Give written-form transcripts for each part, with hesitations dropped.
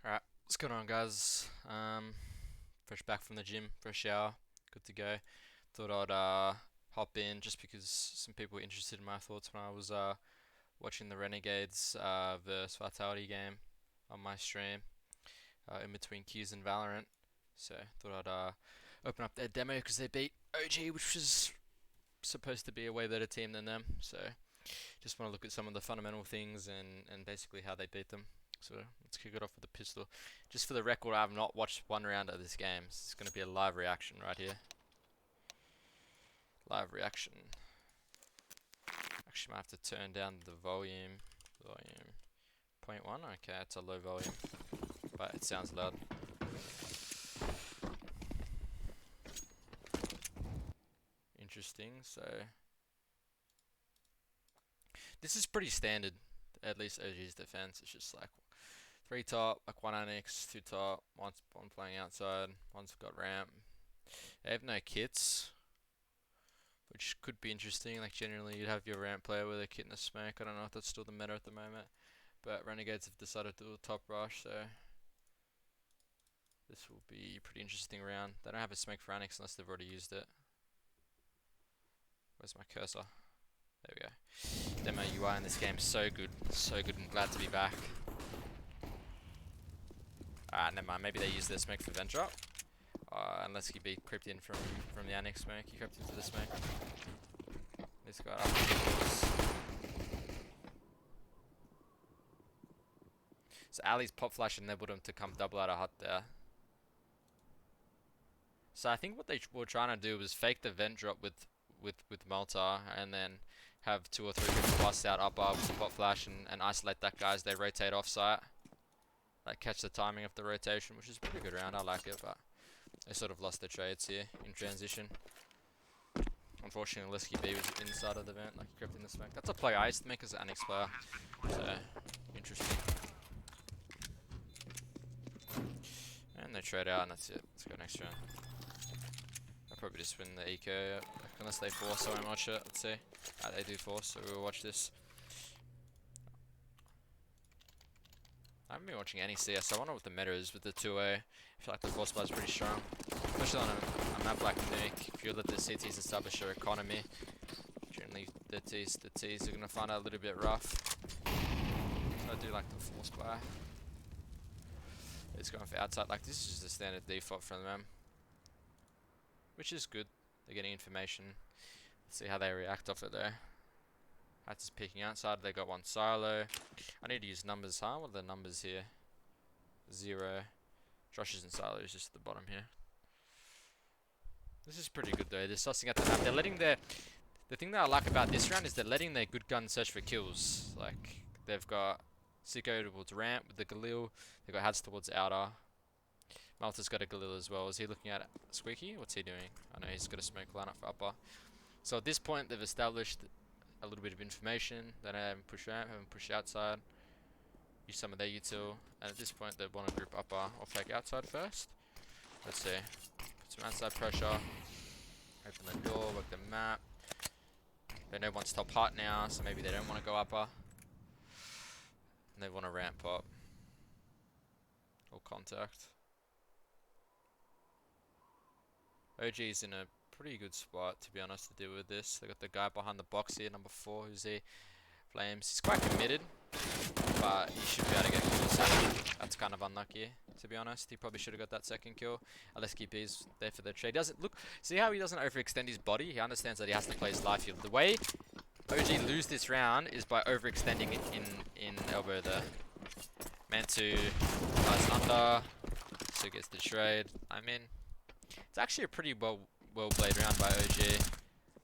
Alright, what's going on, guys? Fresh back from the gym, fresh shower, good to go. Thought I'd hop in just because some people were interested in my thoughts when I was watching the Renegades versus Vitality game on my stream in between Qs and Valorant. So thought I'd open up their demo because they beat OG, which was supposed to be a way better team than them. So just want to look at some of the fundamental things and basically how they beat them. So let's kick it off with the pistol. Just for the record, I have not watched one round of this game. So it's going to be a live reaction right here. Live reaction. Actually, might have to turn down the volume. Volume 0.1. Okay, it's a low volume, but it sounds loud. Interesting. So this is pretty standard. At least OG's defense. It's just like 3 top, like 1 annex, 2 top, one playing outside, one's got ramp. They have no kits, which could be interesting. Like generally you'd have your ramp player with a kit and a smoke. I don't know if that's still the meta at the moment. But Renegades have decided to do a top rush, so this will be a pretty interesting round. They don't have a smoke for annex unless they've already used it. Where's my cursor? There we go. Demo UI in this game is so good. So good and glad to be back. Never mind. Maybe they use their smoke for vent drop. Unless he be creeped in from the annex smoke. He crept into the smoke. This guy up. So Ali's pop flash enabled him to come double out of hut there. So I think what they were trying to do was fake the vent drop with Malta and then have 2 or 3 people bust out upper with the pop flash and isolate that guy as they rotate off site. Like catch the timing of the rotation, which is a pretty good round. I like it, but they sort of lost their trades here in transition. Unfortunately, Lesky B was inside of the vent, like he crept in the smoke. That's a play I used to make as an annex player, so interesting. And they trade out, and that's it. Let's go next round. I'll probably just win the eco, unless they force, so I won't watch it. Let's see. They do force, so we'll watch this. I haven't been watching any CS. I wonder what the meta is with the 2A. I feel like the force bar is pretty strong, especially on a map like Nuke. If you let the CTs establish their economy, generally the Ts are gonna find it a little bit rough. So I do like the force bar. It's going for outside. Like this is just a standard default from them, which is good. They're getting information. Let's see how they react off it though. That's just peeking outside. They got 1 silo. I need to use numbers, huh? What are the numbers here? 0. Josh is in silo. He's just at the bottom here. This is pretty good though. They're sussing out the map. They're letting their... The thing that I like about this round is they're letting their good gun search for kills. Like, they've got Sicko towards ramp with the Galil. They've got Hads towards outer. Malta's got a Galil as well. Is he looking at Squeaky? What's he doing? I know he's got a smoke lineup for upper. So at this point, they've established a little bit of information. They don't have push ramp, haven't push outside. Use some of their util, and at this point they want to group upper or fake outside first. Let's see. Put some outside pressure. Open the door, work the map. They know one's top hut now, so maybe they don't want to go upper. And they want to ramp up. Or contact. OG's in a pretty good spot, to be honest, to deal with this. They got the guy behind the box here, number 4, who's he? Flames. He's quite committed, but he should be able to get kills. That's kind of unlucky, to be honest. He probably should have got that second kill. Unless KP's there for the trade. Doesn't look. See how he doesn't overextend his body? He understands that he has to play his life field. The way OG lose this round is by overextending it in elbow there. Meant to guys under, so gets the trade. I mean, it's actually a pretty well played round by OG,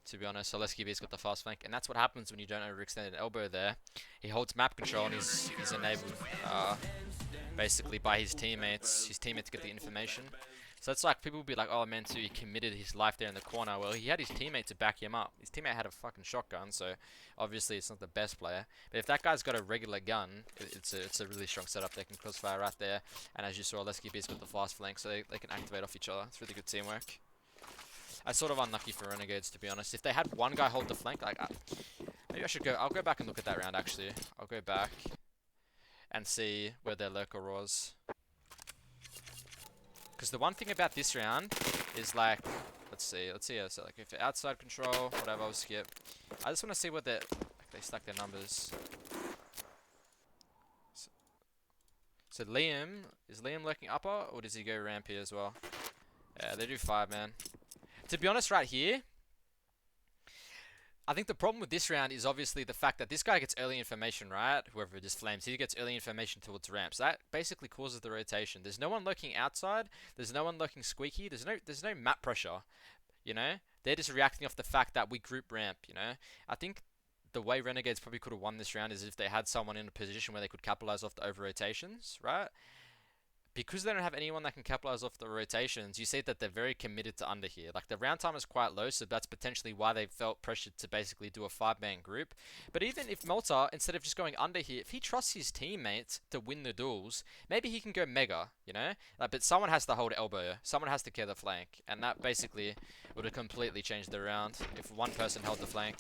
to be honest. So Lesky-B's got the fast flank, and that's what happens when you don't overextend an elbow there. He holds map control, and he's enabled basically by his teammates. His teammates get the information. So it's like people will be like, "Oh, Mansu, he committed his life there in the corner." Well, he had his teammate to back him up. His teammate had a fucking shotgun, so obviously it's not the best player. But if that guy's got a regular gun, it's a really strong setup. They can crossfire right there, and as you saw, Lesky-B's got the fast flank, so they can activate off each other. It's really good teamwork. I sort of unlucky for Renegades, to be honest. If they had one guy hold the flank, like maybe I should go. I'll go back and look at that round. Actually, I'll go back and see where their lurker was. Because the one thing about this round is like, let's see. So like if outside control, whatever, I'll skip. I just want to see what they stack their numbers. So Liam, is Liam lurking upper or does he go ramp here as well? Yeah, they do 5, man. To be honest, right here, I think the problem with this round is obviously the fact that this guy gets early information, right? Whoever it is, Flames, he gets early information towards ramps. That basically causes the rotation. There's no one lurking outside. There's no one lurking squeaky. There's no map pressure, you know? They're just reacting off the fact that we group ramp, you know? I think the way Renegades probably could have won this round is if they had someone in a position where they could capitalize off the over rotations, right? Because they don't have anyone that can capitalize off the rotations, you see that they're very committed to under here. Like, the round time is quite low, so that's potentially why they felt pressured to basically do a 5-man group. But even if Malta, instead of just going under here, if he trusts his teammates to win the duels, maybe he can go mega, you know? But someone has to hold elbow. Someone has to care the flank. And that basically would have completely changed the round if one person held the flank.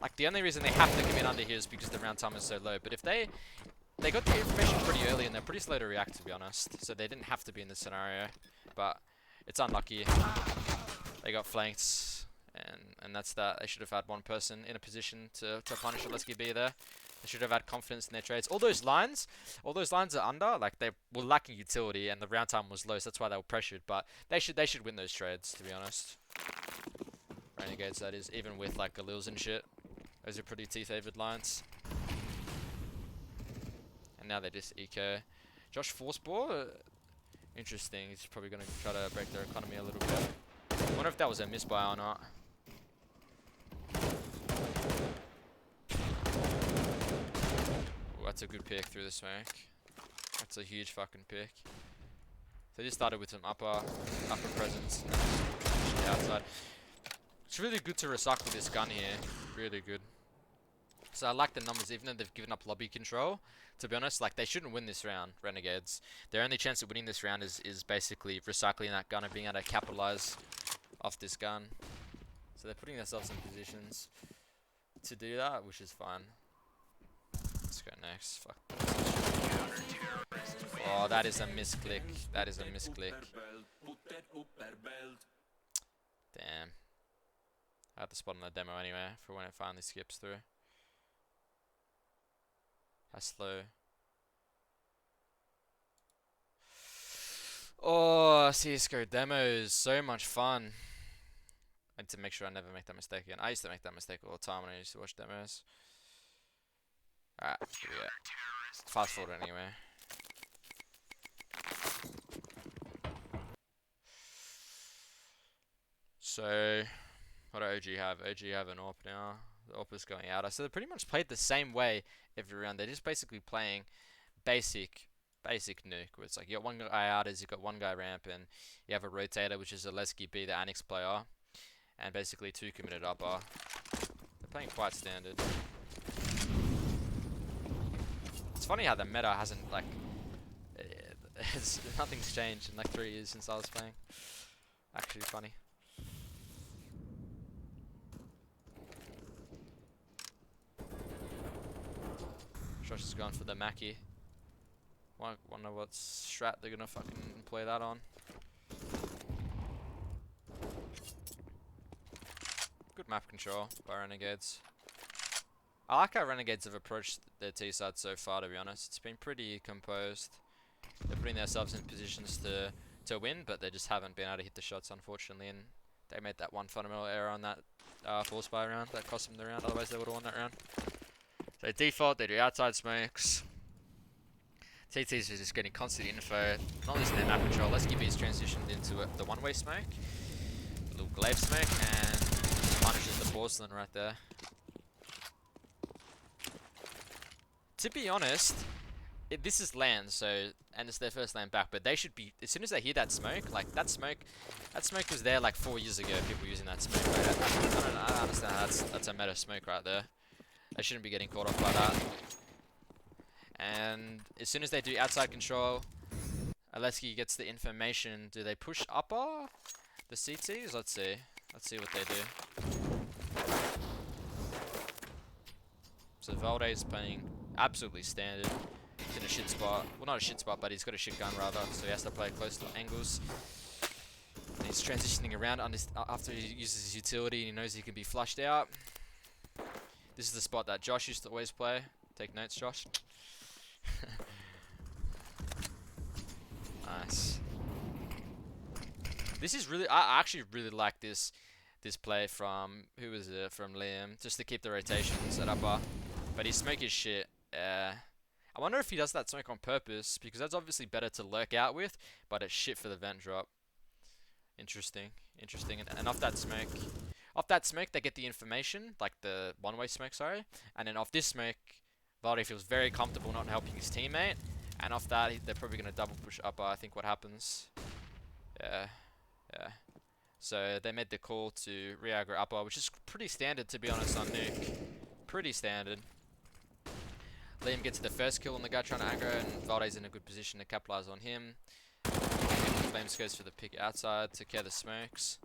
Like, the only reason they have to commit under here is because the round time is so low. But if they got the information pretty early and they're pretty slow to react, to be honest. So they didn't have to be in this scenario. But it's unlucky. They got flanked. And that's that. They should have had one person in a position to punish Oleski B there. They should have had confidence in their trades. All those lines are under. Like, they were lacking utility and the round time was low. So that's why they were pressured. But they should win those trades, to be honest. Renegades, that is. Even with, like, Galils and shit. Those are pretty T-favored lines. And now they just eco. Josh Forceball, interesting. He's probably going to try to break their economy a little bit. I wonder if that was a misbuy or not. Ooh, that's a good pick through the smoke. That's a huge fucking pick. They just started with some upper presence and then outside. It's really good to recycle this gun here. Really good. So I like the numbers, even though they've given up lobby control. To be honest, like, they shouldn't win this round, Renegades. Their only chance of winning this round is basically recycling that gun and being able to capitalize off this gun. So they're putting themselves in positions to do that, which is fine. Let's go next. Fuck. Oh, that is a misclick. That is a misclick. Damn. I had to spot on the demo anyway for when it finally skips through. How slow. Oh, CSGO demos, so much fun. I need to make sure I never make that mistake again. I used to make that mistake all the time when I used to watch demos. Alright, here we go. Fast forward anyway. So, what do OG have? OG have an AWP now. The AWP is going out. So they pretty much played the same way every round. They're just basically playing basic Nuke, where it's like you got one guy outers, you got one guy ramp, and you have a rotator, which is a Lesky B, the Annex player, and basically 2 committed upper. They're playing quite standard. It's funny how the meta hasn't, like, nothing's changed in like 3 years since I was playing. Actually funny. Josh has gone for the Mackie. Wonder what strat they're gonna fucking play that on. Good map control by Renegades. I like how Renegades have approached their T side so far, to be honest. It's been pretty composed. They're putting themselves in positions to win, but they just haven't been able to hit the shots, unfortunately. And they made that one fundamental error on that force buy round that cost them the round. Otherwise, they would have won that round. So default, they do outside smokes. TTs are just getting constant info. Not listening to map control. Let's give these transitioned into the one-way smoke. A little glaive smoke, and punishes the porcelain right there. To be honest, this is land, so, and it's their first land back, but they should be, as soon as they hear that smoke, like that smoke was there like 4 years ago, people using that smoke. Like, I don't understand how that's a meta smoke right there. They shouldn't be getting caught off by that. And as soon as they do outside control, Aleski gets the information. Do they push upper the CTs? Let's see. Let's see what they do. So Valde is playing absolutely standard. He's in a shit spot. Well, not a shit spot, but he's got a shit gun rather, so he has to play close to angles. And he's transitioning around after he uses his utility and he knows he can be flushed out. This is the spot that Josh used to always play. Take notes, Josh. Nice. This is really, I actually really like this play from, who was it, from Liam, just to keep the rotations at upper. But his smoke is shit. I wonder if he does that smoke on purpose, because that's obviously better to lurk out with, but it's shit for the vent drop. Interesting. And off that smoke, they get the information, like the one-way smoke, sorry. And then off this smoke, Valde feels very comfortable not helping his teammate. And off that, they're probably going to double push upper, I think what happens. Yeah. So they made the call to re-aggro upper, which is pretty standard to be honest on Nuke. Pretty standard. Liam gets the first kill on the guy trying to aggro, and Valde's in a good position to capitalize on him. Flames goes for the pick outside to clear the smokes.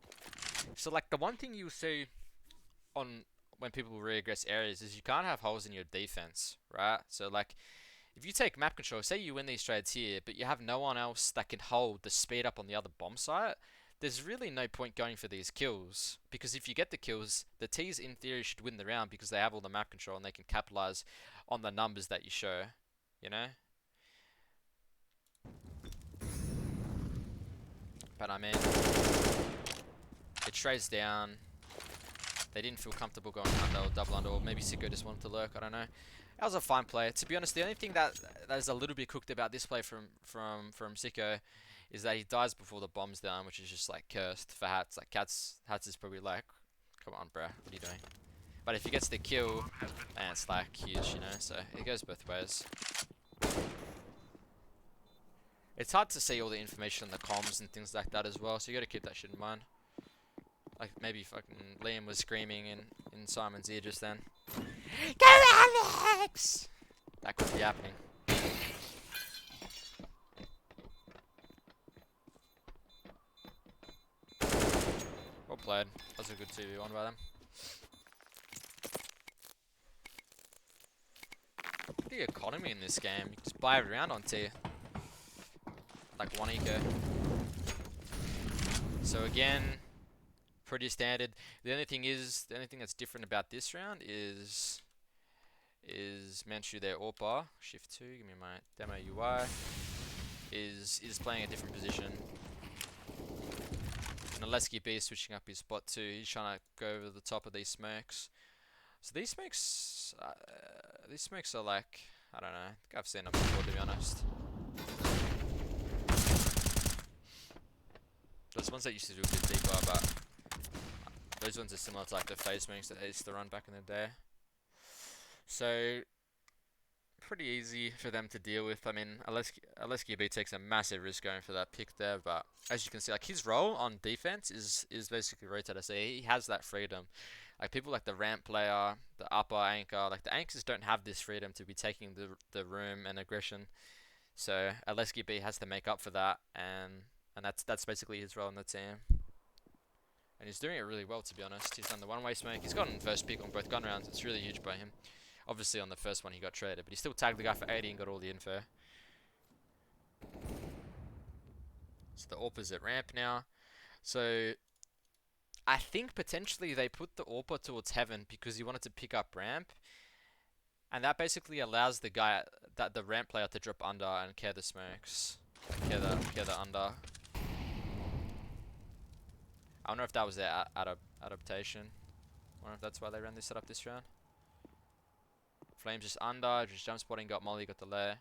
So like the one thing you see on when people re-aggress areas is you can't have holes in your defense, right? So like if you take map control, say you win these trades here, but you have no one else that can hold the speed up on the other bomb site, there's really no point going for these kills. Because if you get the kills, the T's in theory should win the round because they have all the map control and they can capitalize on the numbers that you show, you know? But I mean, it trades down. They didn't feel comfortable going under or double under, or maybe Sicko just wanted to lurk, I don't know. That was a fine play. To be honest, the only thing that is a little bit cooked about this play from Sicko is that he dies before the bomb's down, which is just like cursed for Hats. Like Hats is probably like, come on, bruh, what are you doing? But if he gets the kill, man, it's like huge, you know. So it goes both ways. It's hard to see all the information on the comms and things like that as well, so you got to keep that shit in mind. Like maybe fucking Liam was screaming in Simon's ear just then. Go Alex! That could be happening. Well played. That was a good 2v1 by them. The economy in this game, you can just buy every round on tier. Like 1 eco. So again, pretty standard. The only thing that's different about this round is Manchu their AWPer, shift 2, give me my demo UI, is playing a different position. And Aleski B is switching up his spot too. He's trying to go over the top of these smokes. So these smokes are like, I don't know, I think I've seen them before to be honest. Those ones that used to do a bit deeper, but those ones are similar to like the phase smokes that they used to run back in the day. So pretty easy for them to deal with. I mean, Aleski B takes a massive risk going for that pick there, but as you can see, like his role on defense is basically rotator. So he has that freedom. Like people like the ramp player, the upper anchor, like the anchors don't have this freedom to be taking the room and aggression. So Aleski B has to make up for that, and that's basically his role in the team. And he's doing it really well, to be honest. He's done the one-way smoke. He's gotten first pick on both gun rounds. It's really huge by him. Obviously on the first one he got traded, but he still tagged the guy for 80 and got all the info. So the AWPer's at ramp now. So I think potentially they put the AWPer towards heaven because he wanted to pick up ramp. And that basically allows the guy, the ramp player, to drop under and care the smokes. Care the under. I wonder if that was their adaptation. I wonder if that's why they ran this setup this round. Flames just under, just jump spotting, got molly, got the lair.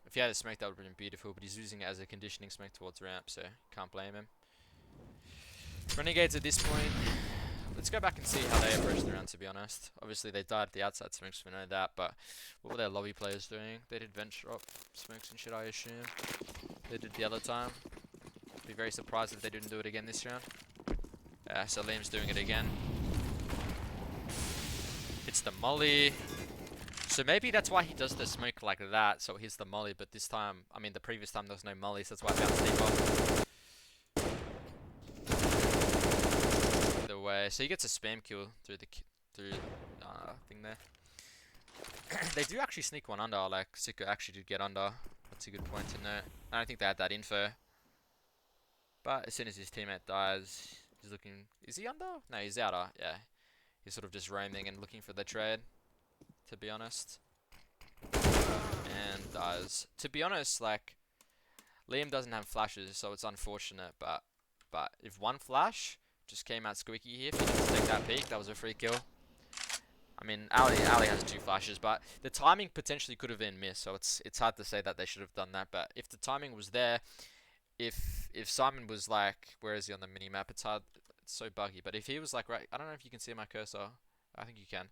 If he had a smoke, that would have been beautiful, but he's using it as a conditioning smoke towards ramp, so can't blame him. Renegades at this point. Let's go back and see how they approached the round, to be honest. Obviously, they died at the outside smokes, we know that, but what were their lobby players doing? They did vent drop smokes and shit, I assume. They did the other time. Be very surprised if they didn't do it again this round. So Liam's doing it again. It's the molly. So maybe that's why he does the smoke like that, so he's the molly, but this time, I mean the previous time there was no molly, so that's why I found deeper. Either way, so he gets a spam kill through the thing there. They do actually sneak one under, like Sika actually did get under. That's a good point to note. I don't think they had that info. But as soon as his teammate dies, he's looking... Is he under? No, he's outer, yeah. He's sort of just roaming and looking for the trade, to be honest. And dies. To be honest, like, Liam doesn't have flashes, so it's unfortunate, but if one flash just came out squeaky here, if he didn't take that peek, that was a free kill. I mean, Ali has 2 flashes, but the timing potentially could have been missed, so it's hard to say that they should have done that, but if the timing was there, if Simon was like, where is he on the mini-map, it's hard, it's so buggy, but if he was like, right, I don't know if you can see my cursor, I think you can,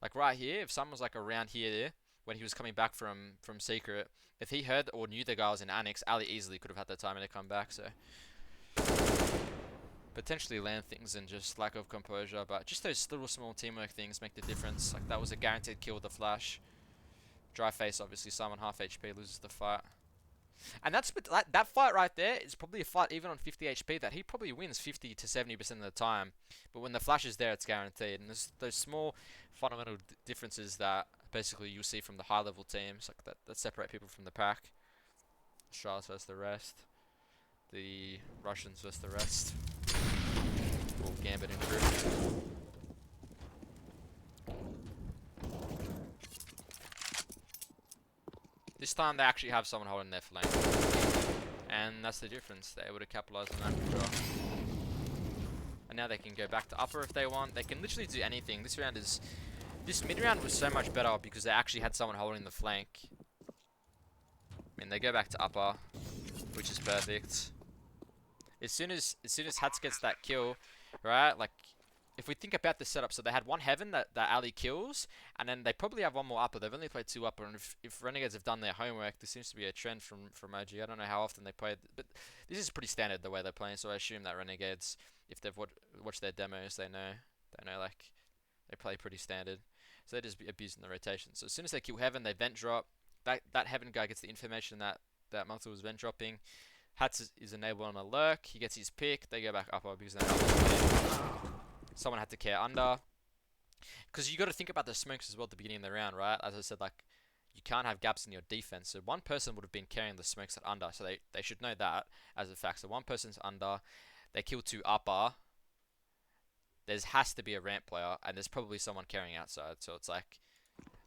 like right here, if someone was like around here, when he was coming back from Secret, if he heard or knew the guy was in Annex, Ali easily could have had that timing to come back, so potentially land things and just lack of composure, but just those little small teamwork things make the difference. Like that was a guaranteed kill with the flash. Dry face, obviously, Simon half HP loses the fight. And that fight right there is probably a fight even on 50 HP that he probably wins 50 to 70% of the time. But when the flash is there, it's guaranteed. And there's those small fundamental differences that basically you'll see from the high level teams, like that separate people from the pack. Australians versus the rest. The Russians versus the rest. Or Gambit and crew. This time they actually have someone holding their flank. And that's the difference. They're able to capitalize on that control. And now they can go back to upper if they want. They can literally do anything. This mid round was so much better because they actually had someone holding the flank. I mean, they go back to upper, which is perfect. As soon as Hats gets that kill, right? Like, if we think about the setup, so they had one Heaven that Ali kills, and then they probably have one more upper. They've only played 2 upper, and if Renegades have done their homework, this seems to be a trend from OG. I don't know how often they play, but this is pretty standard the way they're playing. So I assume that Renegades, if they've watched their demos, they know like they play pretty standard. So they're just abusing the rotation. So as soon as they kill Heaven, they vent drop. That Heaven guy gets the information that Multi was vent dropping. Hats is enabled on a lurk. He gets his pick. They go back upper because they're someone had to care under. Because you got to think about the smokes as well at the beginning of the round, right? As I said, like, you can't have gaps in your defense. So one person would have been carrying the smokes at under. So they should know that as a fact. So one person's under. They kill 2 upper. There has to be a ramp player. And there's probably someone carrying outside. So it's like,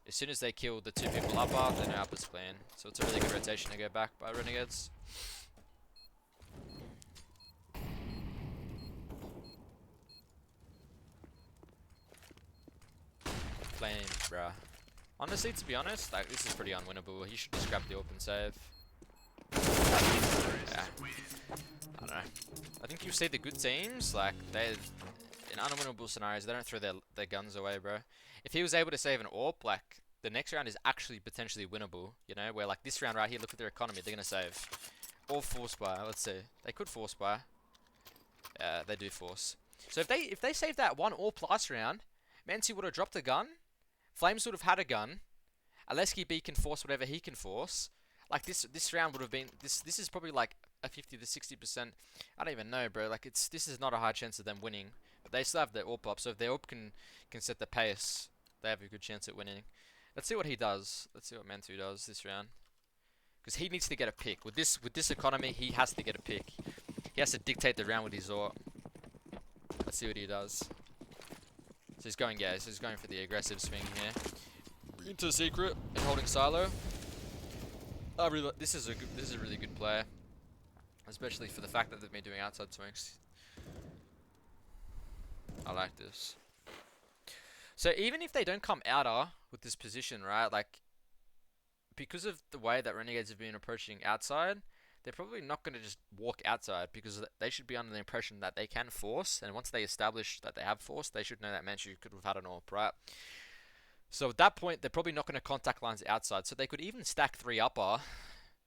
as soon as they kill the 2 people upper, then upper's clean. So it's a really good rotation to go back by Renegades. Flames, bruh. Honestly, to be honest, like, this is pretty unwinnable. He should just grab the open save. Yeah. I don't know. I think you see the good teams, like, they're in unwinnable scenarios, they don't throw their guns away, bro. If he was able to save an AWP, like, the next round is actually potentially winnable, you know? Where, like, this round right here, look at their economy, they're gonna save. Or force buy, let's see. They could force buy. Yeah, they do force. So if they save that 1 AWP last round, Mansi would have dropped a gun. Flames would have had a gun. Aleski B can force whatever he can force. Like this round would have been this is probably like a 50 to 60%. I don't even know, bro. Like this is not a high chance of them winning. But they still have their AWP up, so if their AWP can set the pace, they have a good chance at winning. Let's see what he does. Let's see what Mantu does this round. Because he needs to get a pick. With this economy, he has to get a pick. He has to dictate the round with his AWP. Let's see what he does. So he's going, yeah, so he's going for the aggressive swing here. Into Secret and holding silo. This is a really good player, especially for the fact that they've been doing outside swings. I like this. So even if they don't come outer with this position, right? Like, because of the way that Renegades have been approaching outside, they're probably not going to just walk outside because they should be under the impression that they can force, and once they establish that they have force, they should know that Manchu could have had an AWP, right? So at that point, they're probably not going to contact lines outside, so they could even stack 3 upper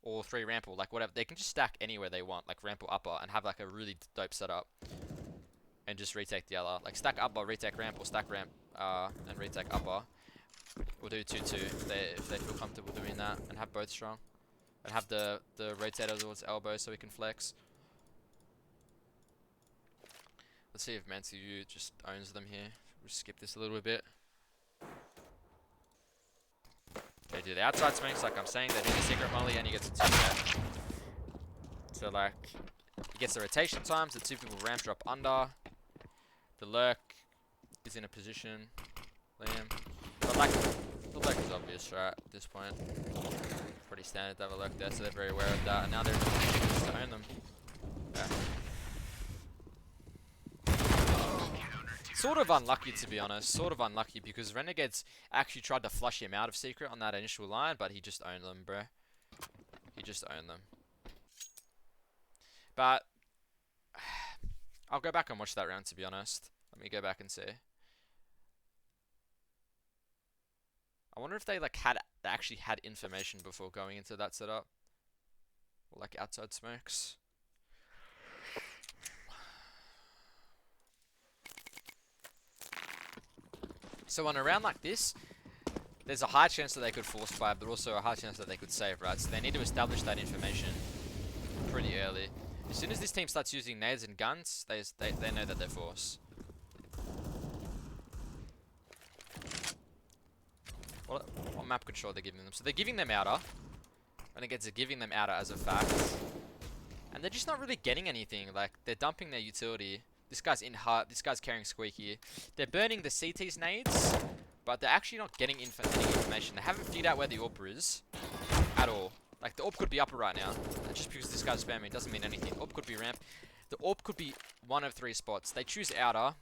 or 3 ramp or like whatever. They can just stack anywhere they want, like ramp or upper, and have like a really dope setup and just retake the other. Like stack upper, retake ramp, or stack ramp and retake upper. We'll do 2-2 if they feel comfortable doing that and have both strong. And have the rotator towards elbow so we can flex. Let's see if Mansu just owns them here. We'll skip this a little bit. They do the outside smokes, like I'm saying. They do the secret molly, and he gets a 2-set. So like, he gets the rotation times. The 2 people ramp drop under. The lurk is in a position. Liam, but like, the lurk is obvious, right? At this point, pretty standard to have a lurk there, so they're very aware of that. And now they're in a position to own them. Yeah. Sort of unlucky, to be honest. Sort of unlucky, because Renegades actually tried to flush him out of secret on that initial line, but he just owned them, bro. He just owned them. But I'll go back and watch that round, to be honest. Let me go back and see. I wonder if they like actually had information before going into that setup, or like outside smokes. So on a round like this, there's a high chance that they could force fire, but also a high chance that they could save, right? So they need to establish that information pretty early. As soon as this team starts using nades and guns, they know that they're force. What map control they're giving them? So they're giving them outer. Renegades are giving them outer as a fact. And they're just not really getting anything. Like, they're dumping their utility. This guy's in hut. This guy's carrying squeaky. They're burning the CT's nades, but they're actually not getting any information. They haven't figured out where the AWP is at all. Like, the AWP could be upper right now. And just because this guy's spamming doesn't mean anything. AWP could be ramp. The AWP could be one of 3 spots. They choose outer.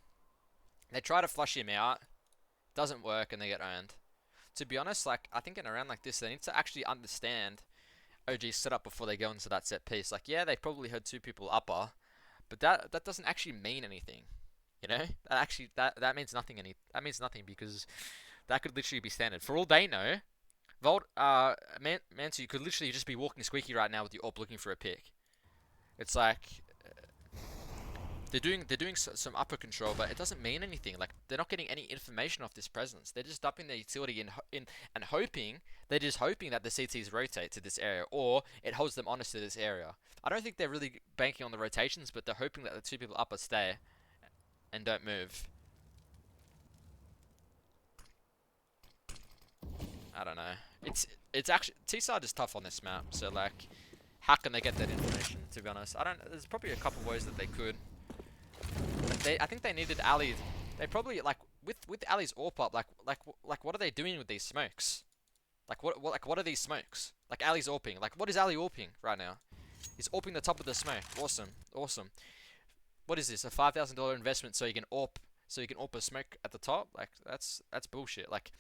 They try to flush him out. Doesn't work, and they get owned. To be honest, like, I think in a round like this, they need to actually understand OG's setup before they go into that set piece. Like, yeah, they probably heard 2 people upper, but that doesn't actually mean anything. You know? That means nothing. That means nothing, because that could literally be standard. For all they know, Mansu could literally just be walking squeaky right now with your AWP looking for a pick. It's like they're doing some upper control, but it doesn't mean anything. Like, they're not getting any information off this presence. They're just dumping their utility in and hoping. They're just hoping that the CTs rotate to this area, or it holds them honest to this area. I don't think they're really banking on the rotations, but they're hoping that the 2 people upper stay and don't move. I don't know. It's actually T-side is tough on this map. So like, how can they get that information? To be honest, there's probably a couple ways that they could. I think they needed Ali. They probably like with Ali's AWP up. Like what are they doing with these smokes? Like what are these smokes? Like Ali's AWPing. Like, what is Ali AWPing right now? He's AWPing the top of the smoke. Awesome. What is this? A $5,000 investment so you can AWP a smoke at the top? Like, that's bullshit. Like,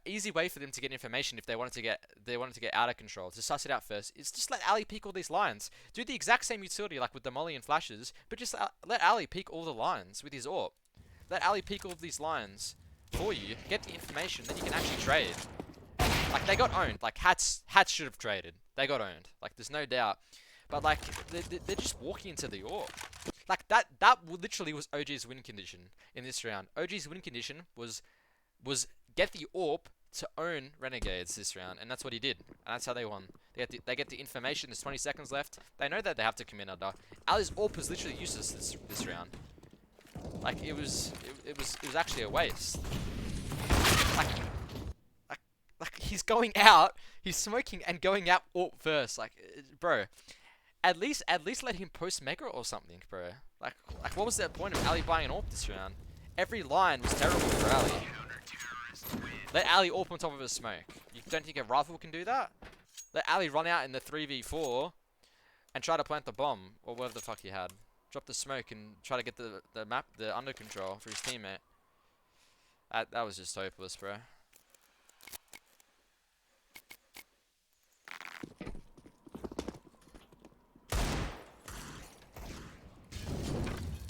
easy way for them to get information if they wanted to get out of control, to suss it out first, is just let Ali peek all these lines. Do the exact same utility like with the molly and flashes, but just let Ali peek all the lines with his AWP. Let Ali peek all of these lines for you, get the information, then you can actually trade. Like, they got owned. Like, Hats should have traded. They got owned. Like, there's no doubt. But like, they're just walking into the AWP. Like, that literally was OG's win condition in this round. OG's win condition was get the AWP to own Renegades this round, and that's what he did, and that's how they won. They get the information. There's 20 seconds left. They know that they have to come in under. Ali's AWP was literally useless this round. Like, it was actually a waste. Like he's going out, he's smoking and going out AWP first. Like, bro, at least let him post mega or something, bro. Like what was the point of Ali buying an AWP this round? Every line was terrible for Ali. Let Ali AWP on top of a smoke. You don't think a rifle can do that? Let Ali run out in the 3v4 and try to plant the bomb, or whatever the fuck he had. Drop the smoke and try to get the under control for his teammate. That was just hopeless, bro.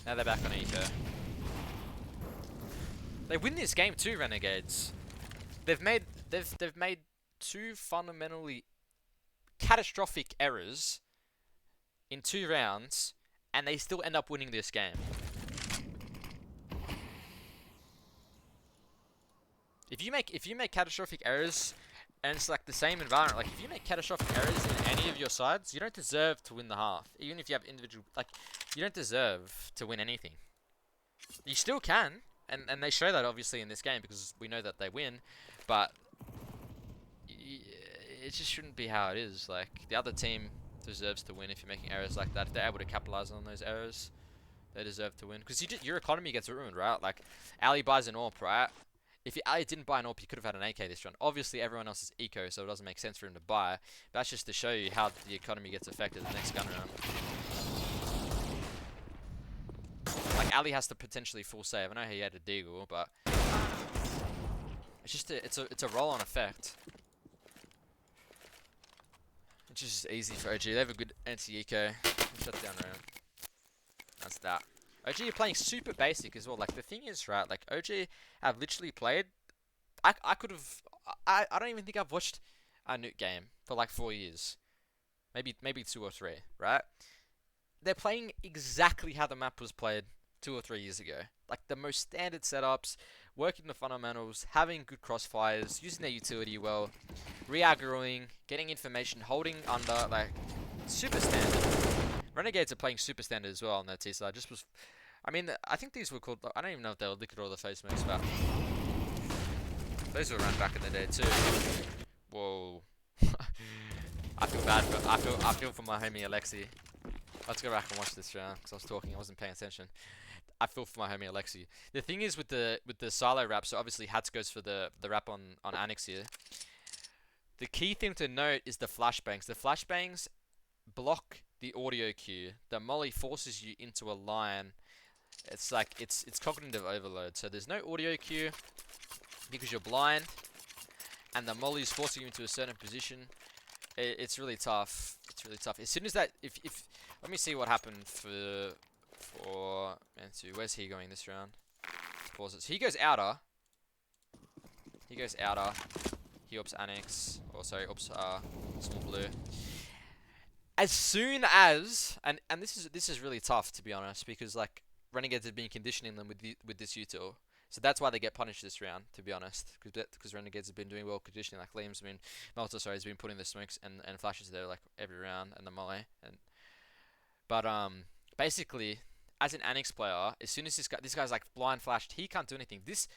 Now they're back on Eco. They win this game too, Renegades. They've made 2 fundamentally catastrophic errors in 2 rounds, and they still end up winning this game. If you make catastrophic errors, and it's like the same environment, like if you make catastrophic errors in any of your sides, you don't deserve to win the half. Even if you have individual, like, you don't deserve to win anything. You still can, and they show that obviously in this game, because we know that they win, but it just shouldn't be how it is. Like, the other team deserves to win if you're making errors like that. If they're able to capitalize on those errors, they deserve to win. Because your economy gets ruined, right? Like, Ali buys an AWP, right? If Ali didn't buy an AWP, he could have had an AK this round. Obviously, everyone else is eco, so it doesn't make sense for him to buy. But that's just to show you how the economy gets affected the next gun round. Like, Ali has to potentially full save. I know he had a deagle, but it's just it's a roll-on effect. It's just easy for OG. They have a good anti-eco. Shut down round. That's that. OG are playing super basic as well. Like, the thing is, right, like, OG have literally played... I could have... I don't even think I've watched a Nuke game for like 4 years. Maybe 2 or 3, right? They're playing exactly how the map was played 2 or 3 years ago. Like, the most standard setups, working the fundamentals, having good crossfires, using their utility well, re-aggroing, getting information, holding under, like, super standard. Renegades are playing super standard as well on their T side. Just was, I mean, I think these were called. I don't even know if they were liquid or the face moves, but those were around back in the day too. Whoa, I feel bad, but I feel for my homie Alexi. Let's go back and watch this round because I was talking, I wasn't paying attention. I feel for my homie Alexi. The thing is with the silo wrap, so obviously Hats goes for the wrap on Annex here. The key thing to note is the flashbangs. The flashbangs block the audio cue. The molly forces you into a line. It's like it's cognitive overload. So there's no audio cue because you're blind, and the molly is forcing you into a certain position. It's really tough. It's really tough. As soon as that, if let me see what happened for Mansu. Where's he going this round? Let's pause it. So he goes outer. He goes outer. He ops Annex. Or sorry, ops small blue. As soon as and this is really tough to be honest, because like Renegades have been conditioning them with this util, so that's why they get punished this round. To be honest, because Renegades have been doing well conditioning. Like Liam's been, has been putting the smokes and flashes there like every round and the melee but basically as an Annex player, as soon as this guy's like blind flashed, he can't do anything. This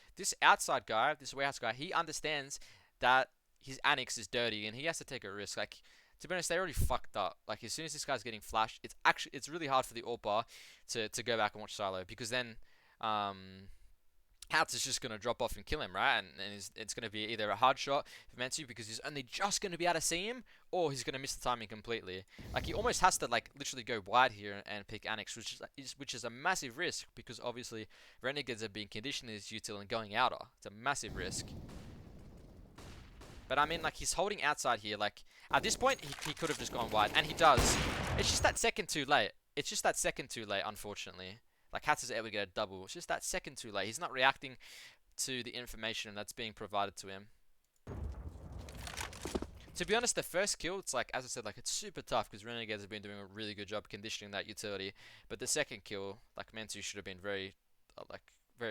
outside guy, this warehouse guy, he understands that his Annex is dirty and he has to take a risk. Like, to be honest, they already fucked up. Like, as soon as this guy's getting flashed, it's really hard for the AWPer to go back and watch silo, because then Hats is just going to drop off and kill him, right? And it's going to be either a hard shot for Mansu because he's only just going to be able to see him, or he's going to miss the timing completely. Like, he almost has to like literally go wide here and pick Annex, which is a massive risk, because obviously Renegades have been conditioning his util and going outer. It's a massive risk. But I mean, like, he's holding outside here. Like, at this point, he could have just gone wide, and he does. It's just that second too late. It's just that second too late, unfortunately. Like, Hats is able to get a double. It's just that second too late. He's not reacting to the information that's being provided to him. To be honest, the first kill, it's like, as I said, like, it's super tough because Renegades have been doing a really good job conditioning that utility. But the second kill, like, Mansu should have been very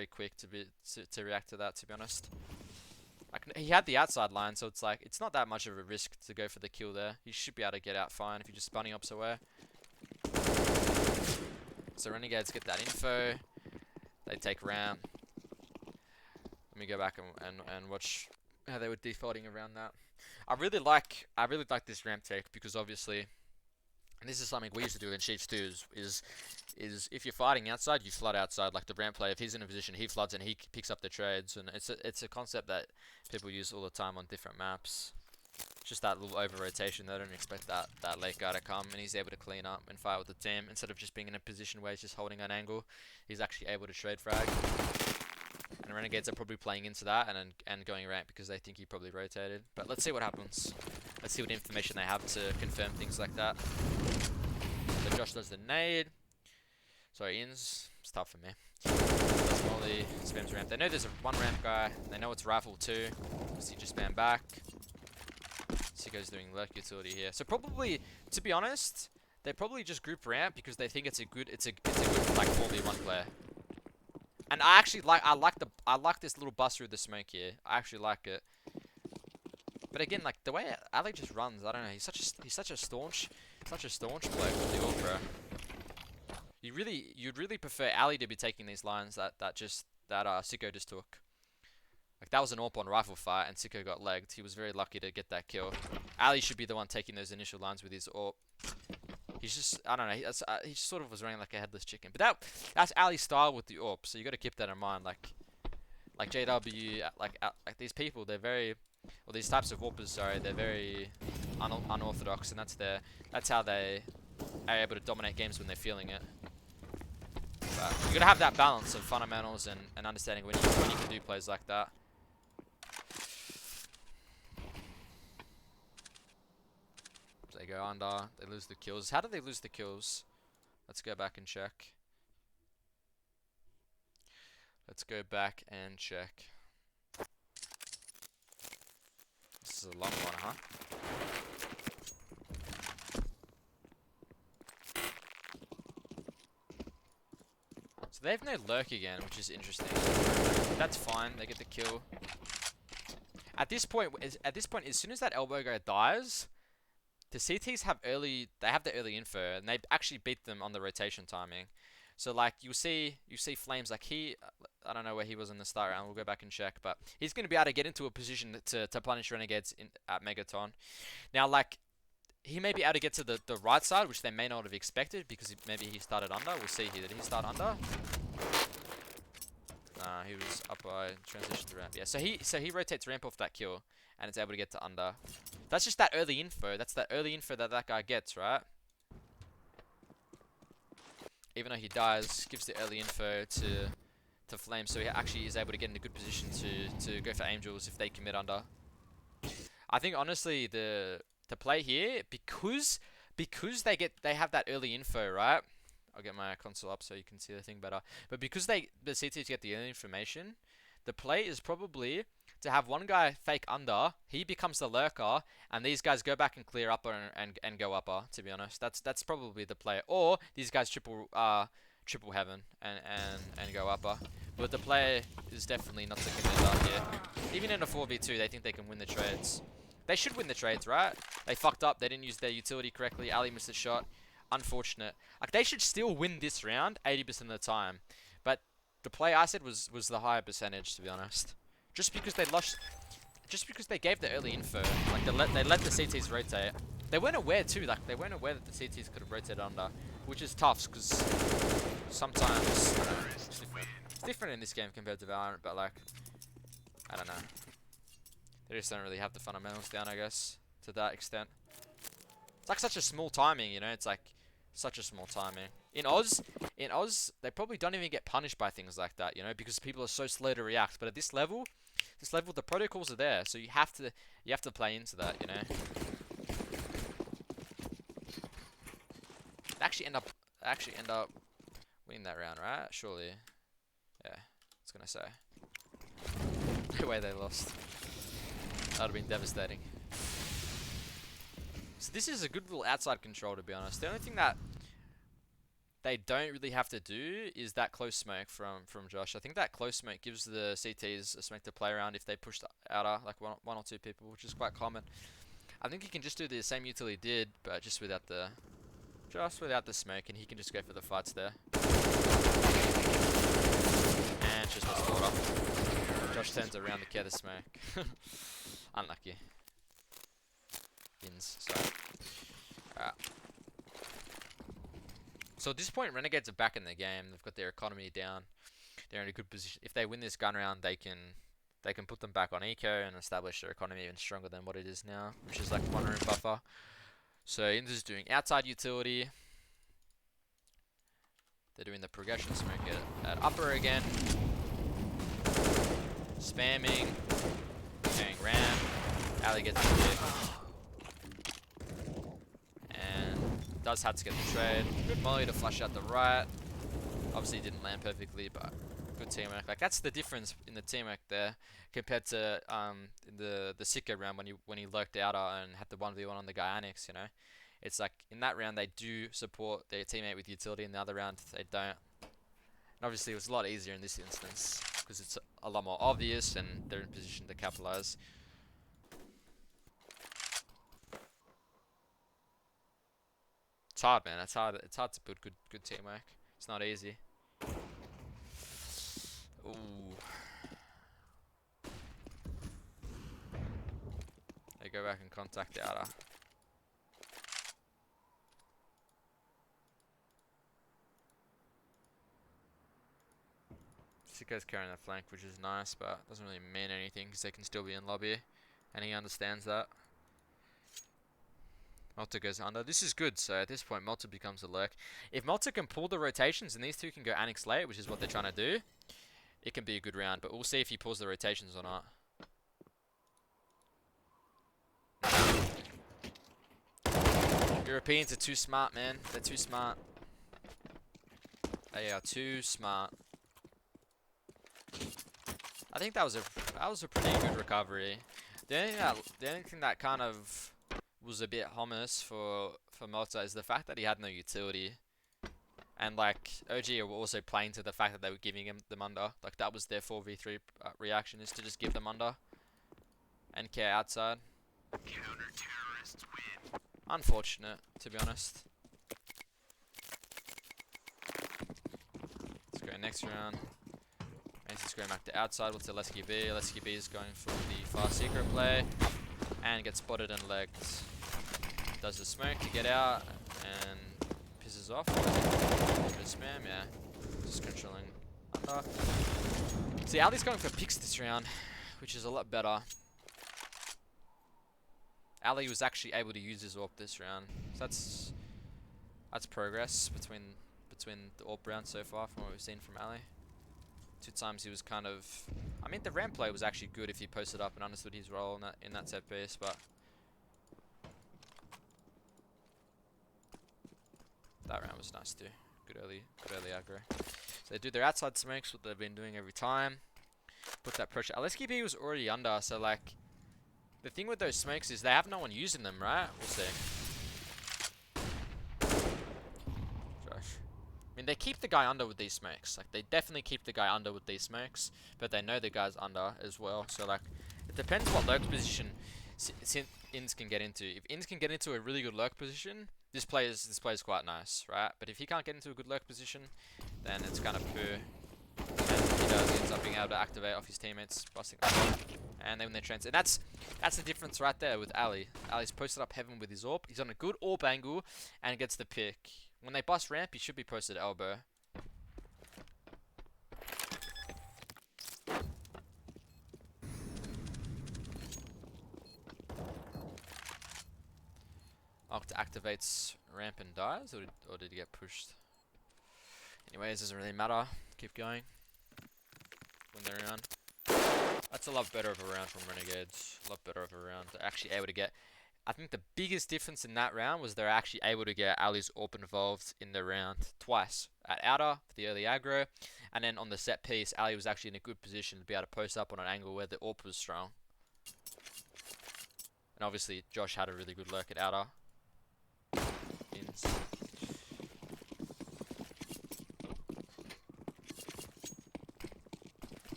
quick to react to that, to be honest. Like, he had the outside line, so it's like, it's not that much of a risk to go for the kill there. You should be able to get out fine if you just bunny ops away. So Renegades get that info. They take ramp. Let me go back and watch how they were defaulting around that. I really like this ramp take, because obviously, and this is something we used to do in Chiefs too, is if you're fighting outside, you flood outside. Like the ramp player, if he's in a position, he floods and he picks up the trades, and it's a concept that people use all the time on different maps. Just that little over rotation. They don't expect that late guy to come, and he's able to clean up and fight with the team instead of just being in a position where he's just holding an angle. He's actually able to trade frag. And Renegades are probably playing into that and going ramp because they think he probably rotated. But let's see what happens. Let's see what information they have to confirm things like that. So Josh does the nade. Sorry, Ins. It's tough for me. Does Molly, spams ramp. They know there's one ramp guy. They know it's rifle too, because he just spam back. Siko's doing lurk utility here. So probably, to be honest, they probably just group ramp because they think it's a good like 4v1 player. And I like this little bust through the smoke here. I actually like it. But again, like the way Ali just runs, I don't know. He's such a staunch player with the AWP, bro. You'd really prefer Ali to be taking these lines that Siko just took. Like, that was an AWP on rifle fight, and Sicko got legged. He was very lucky to get that kill. Ali should be the one taking those initial lines with his AWP. He's just, I don't know, he just sort of was running like a headless chicken. But that's Ali's style with the AWP, so you got to keep that in mind. Like JW, like these people, they're very, or these types of AWPers, sorry, they're very unorthodox, and that's how they are able to dominate games when they're feeling it. But you got to have that balance of fundamentals and understanding when you can do plays like that. They go under, they lose the kills. How do they lose the kills? Let's go back and check. Let's go back and check. This is a long one, huh? So they have no lurk again, which is interesting. That's fine, they get the kill. At this point, as soon as that elbow guy dies, the CTs have the early info, and they actually beat them on the rotation timing. So like you see Flames, like I don't know where he was in the start round. We'll go back and check, but he's going to be able to get into a position to punish Renegades at Megaton. Now, like, he may be able to get to the right side, which they may not have expected because maybe he started under. We'll see here. Did he start under? Nah, he was up by transition ramp. Yeah, so he rotates ramp off that kill, and it's able to get to under. That's just that early info. That's that early info that guy gets, right? Even though he dies, gives the early info to Flame, so he actually is able to get in a good position to go for Angels if they commit under. I think honestly the play here, because they have that early info, right? I'll get my console up so you can see the thing better. But because the CTs get the early information, the play is probably to have one guy fake under, he becomes the lurker, and these guys go back and clear upper and go upper. To be honest, that's probably the play. Or these guys triple heaven and go upper. But the play is definitely not to commit up here. Even in a 4v2, they think they can win the trades. They should win the trades, right? They fucked up. They didn't use their utility correctly. Ali missed a shot. Unfortunate. Like, they should still win this round 80% of the time. But the play I said was the higher percentage, to be honest. Just because they gave the early info, like they let the CTs rotate. They weren't aware too, like they weren't aware that the CTs could have rotated under, which is tough because sometimes it's different in this game compared to Valorant. But like, I don't know, they just don't really have the fundamentals down, I guess, to that extent. It's like such a small timing, you know. It's like such a small timing. In Oz, they probably don't even get punished by things like that, you know, because people are so slow to react. But at this level, the protocols are there, so you have to play into that, you know. They actually end up winning that round, right? Surely, yeah. I was gonna say. The way they lost, that would have been devastating. So this is a good little outside control, to be honest. The only thing that they don't really have to do is that close smoke from Josh. I think that close smoke gives the CTs a smoke to play around if they push the outer, like one or two people, which is quite common. I think he can just do the same util he did, but just without the smoke, and he can just go for the fights there. And just was caught up. Josh turns around to care the smoke. Unlucky. Wins. So, alright. So at this point, Renegades are back in the game. They've got their economy down. They're in a good position. If they win this gun round, they can put them back on eco and establish their economy even stronger than what it is now, which is like 1 room buffer. So Inz's doing outside utility. They're doing the progression smoke at upper again. Spamming. Going ramp. Ali gets the kick. Does have to get the trade. Good molly to flush out the right. Obviously didn't land perfectly, but good teamwork. Like, that's the difference in the teamwork there compared to the Sicko round when he lurked out and had the 1v1 on the guy Annex, you know. It's like in that round they do support their teammate with utility, in the other round they don't. And obviously it was a lot easier in this instance because it's a lot more obvious and they're in position to capitalize. It's hard, man. It's hard to build good teamwork. It's not easy. Ooh. contact outer. Sicko's carrying the flank, which is nice, but doesn't really mean anything because they can still be in lobby, and he understands that. Malta goes under. This is good, so at this point Malta becomes a lurk. If Malta can pull the rotations and these two can go annex late, which is what they're trying to do, it can be a good round, but we'll see if he pulls the rotations or not. Europeans are too smart, man. They're too smart. They are too smart. I think that was a pretty good recovery. The only thing that kind of was a bit hummus for Malta is the fact that he had no utility. And like OG were also playing to the fact that they were giving them under. Like that was their 4v3 reaction, is to just give them under and care outside. Counter-terrorists win. Unfortunate, to be honest. Let's go next round. Mason's going back to outside with Lesky B. Lesky B is going for the fast secret play and gets spotted and legged. Does the smoke to get out and pisses off. A little bit of spam, yeah. Just controlling under. See, Ali's going for picks this round, which is a lot better. Ali was actually able to use his AWP this round, so that's progress between the AWP rounds so far from what we've seen from Ali. 2 times he was kind of, I mean, the ramp play was actually good if he posted up and understood his role in that set piece, but that round was nice too. Good early aggro. So they do their outside smokes, what they've been doing every time. Put that pressure. Lesky B was already under, so like, the thing with those smokes is they have no one using them, right? We'll see. Josh. I mean, they keep the guy under with these smokes. Like, they definitely keep the guy under with these smokes, but they know the guy's under as well. So, like, it depends what lurk position Inns can get into. If Inns can get into a really good lurk position, this play is quite nice, right? But if he can't get into a good lurk position, then it's kind of poo. And he ends up being able to activate off his teammates, busting up. And then when they trans, and that's the difference right there with Ali. Ali's posted up heaven with his AWP. He's on a good AWP angle and gets the pick. When they bust ramp, he should be posted elbow. Octa activates ramp and dies, or did he get pushed? Anyways, doesn't really matter. Keep going. Win the round. That's a lot better of a round from Renegades. A lot better of a round. They're actually able to get... I think the biggest difference in that round was they're actually able to get Ali's AWP involved in the round twice. At outer, for the early aggro, and then on the set piece, Ali was actually in a good position to be able to post up on an angle where the AWP was strong. And obviously, Josh had a really good lurk at outer. Ins.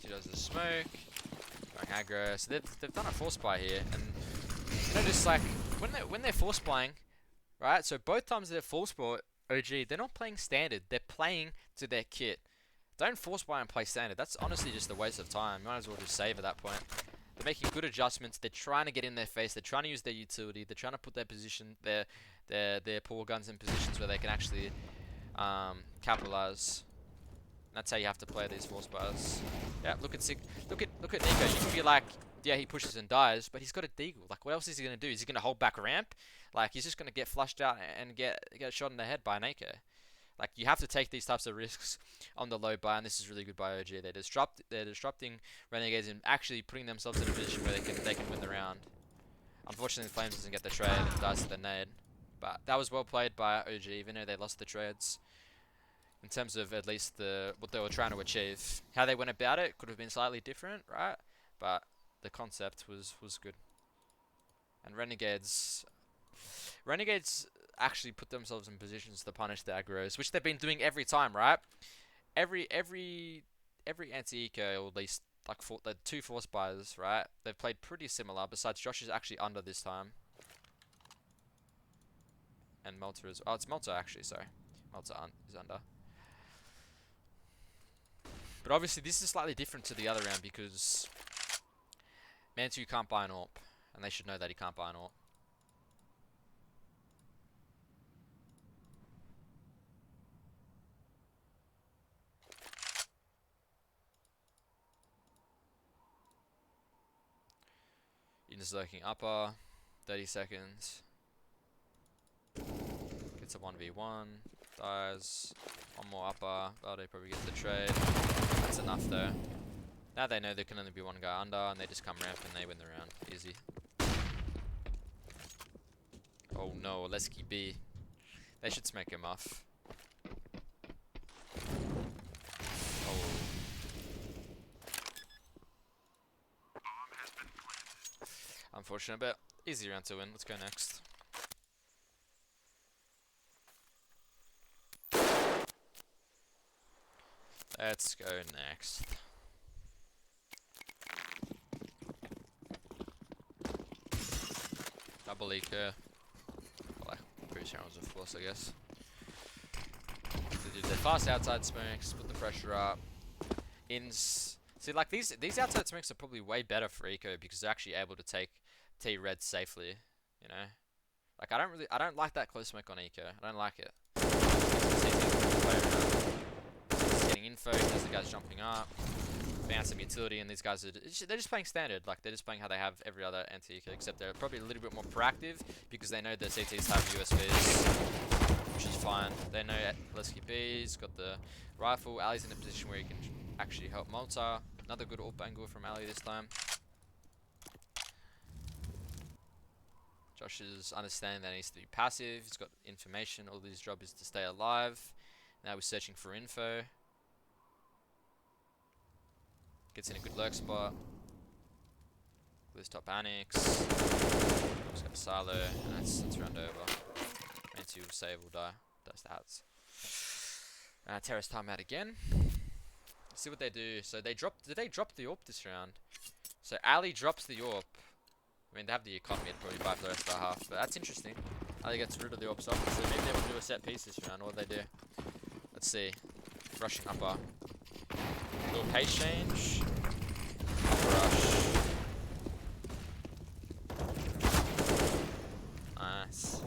She does the smoke. Going aggro. So they've done a force buy here, and notice like when they're force buying, right? So both times they're force buy OG, they're not playing standard. They're playing to their kit. Don't force buy and play standard. That's honestly just a waste of time. Might as well just save at that point. They're making good adjustments. They're trying to get in their face. They're trying to use their utility. They're trying to put their position, their pool guns in positions where they can actually capitalize. That's how you have to play these force buys. Yeah, look at Nico. You can be like, yeah, he pushes and dies, but he's got a deagle. Like, what else is he gonna do? Is he gonna hold back ramp? Like, he's just gonna get flushed out and get shot in the head by an AK. Like, you have to take these types of risks on the low buy, and this is really good by OG. They're disrupting Renegades and actually putting themselves in a position where they can win the round. Unfortunately, Flames doesn't get the trade and dies to the nade. But that was well played by OG, even though they lost the trades. In terms of at least what they were trying to achieve. How they went about it could have been slightly different, right? But the concept was good. And Renegades actually put themselves in positions to punish the aggros, which they've been doing every time, right? Every anti-eco, or at least like the 2 force buys, right? They've played pretty similar. Besides, Josh is actually under this time, and Melter is. Oh, it's Melter actually. Sorry, Melter is under. But obviously, this is slightly different to the other round because Mantu can't buy an AWP, and they should know that he can't buy an AWP. In's lurking upper. 30 seconds. Gets a 1v1. Dies. One more upper. Valde probably gets the trade. That's enough though. Now they know there can only be one guy under, and they just come ramp and they win the round. Easy. Oh no, Lesky B. They should smack him off. Oh. Unfortunate, but easy round to win. Let's go next. Let's go next. Double eco. Well, previous round was of course, I guess. They did their fast outside smokes, put the pressure up. Ins. See, like these outside smokes are probably way better for eco because they're actually able to take T red safely. You know, like I don't like that close smoke on eco. I don't like it. Getting info because the guy's jumping up. Bounce some utility, and these guys are they're just playing standard. Like they're just playing how they have every other anti-eco, except they're probably a little bit more proactive because they know the CTs have USBs, which is fine. They know Lesky B's got the rifle. Ali's in a position where he can actually help Malta. Another good AWP angle from Ali this time. Josh is understanding that he needs to be passive. He's got information. All his job is to stay alive. Now we're searching for info. Gets in a good lurk spot. Blue's top annex. Just got a silo, and that's round over. Mancy will save or die. Does that. Terrace timeout again. Let's see what they do. So they dropped. Did they drop the AWP this round? So Ali drops the AWP. I mean, they have the economy to probably buy for the rest of the half, but that's interesting. Ali gets rid of the AWP stuff. So maybe they will do a set piece this round. What do they do? Let's see. Rushing upper. Little pace change. Rush. Nice.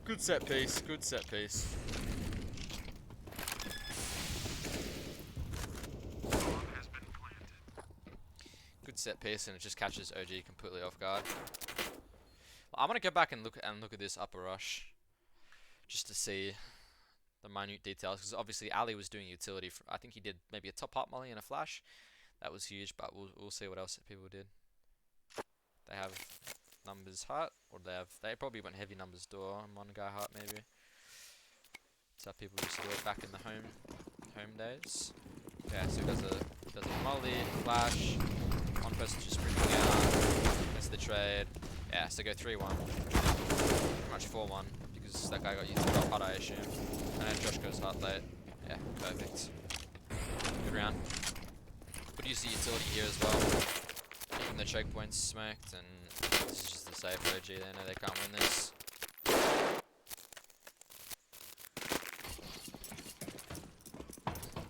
Good set piece. Good set piece. Good set piece, and it just catches OG completely off guard. I'm gonna go back and look at this upper rush, just to see the minute details, because obviously Ali was doing utility. I think he did maybe a top hop molly and a flash. That was huge, but we'll see what else people did. They have numbers hut, or they probably went heavy numbers door and one guy hut maybe. That's how people used to do it back in the home days. Yeah, so he does a molly, flash. One person just sprinting out. That's the trade. Yeah, so go 3-1. Pretty much 4-1 because that guy got used to hut, I assume. And then Josh goes hut late. Yeah, perfect. Good round. Could use the utility here as well. Keeping the choke points smoked, and this is just the save for OG. They know they can't win this.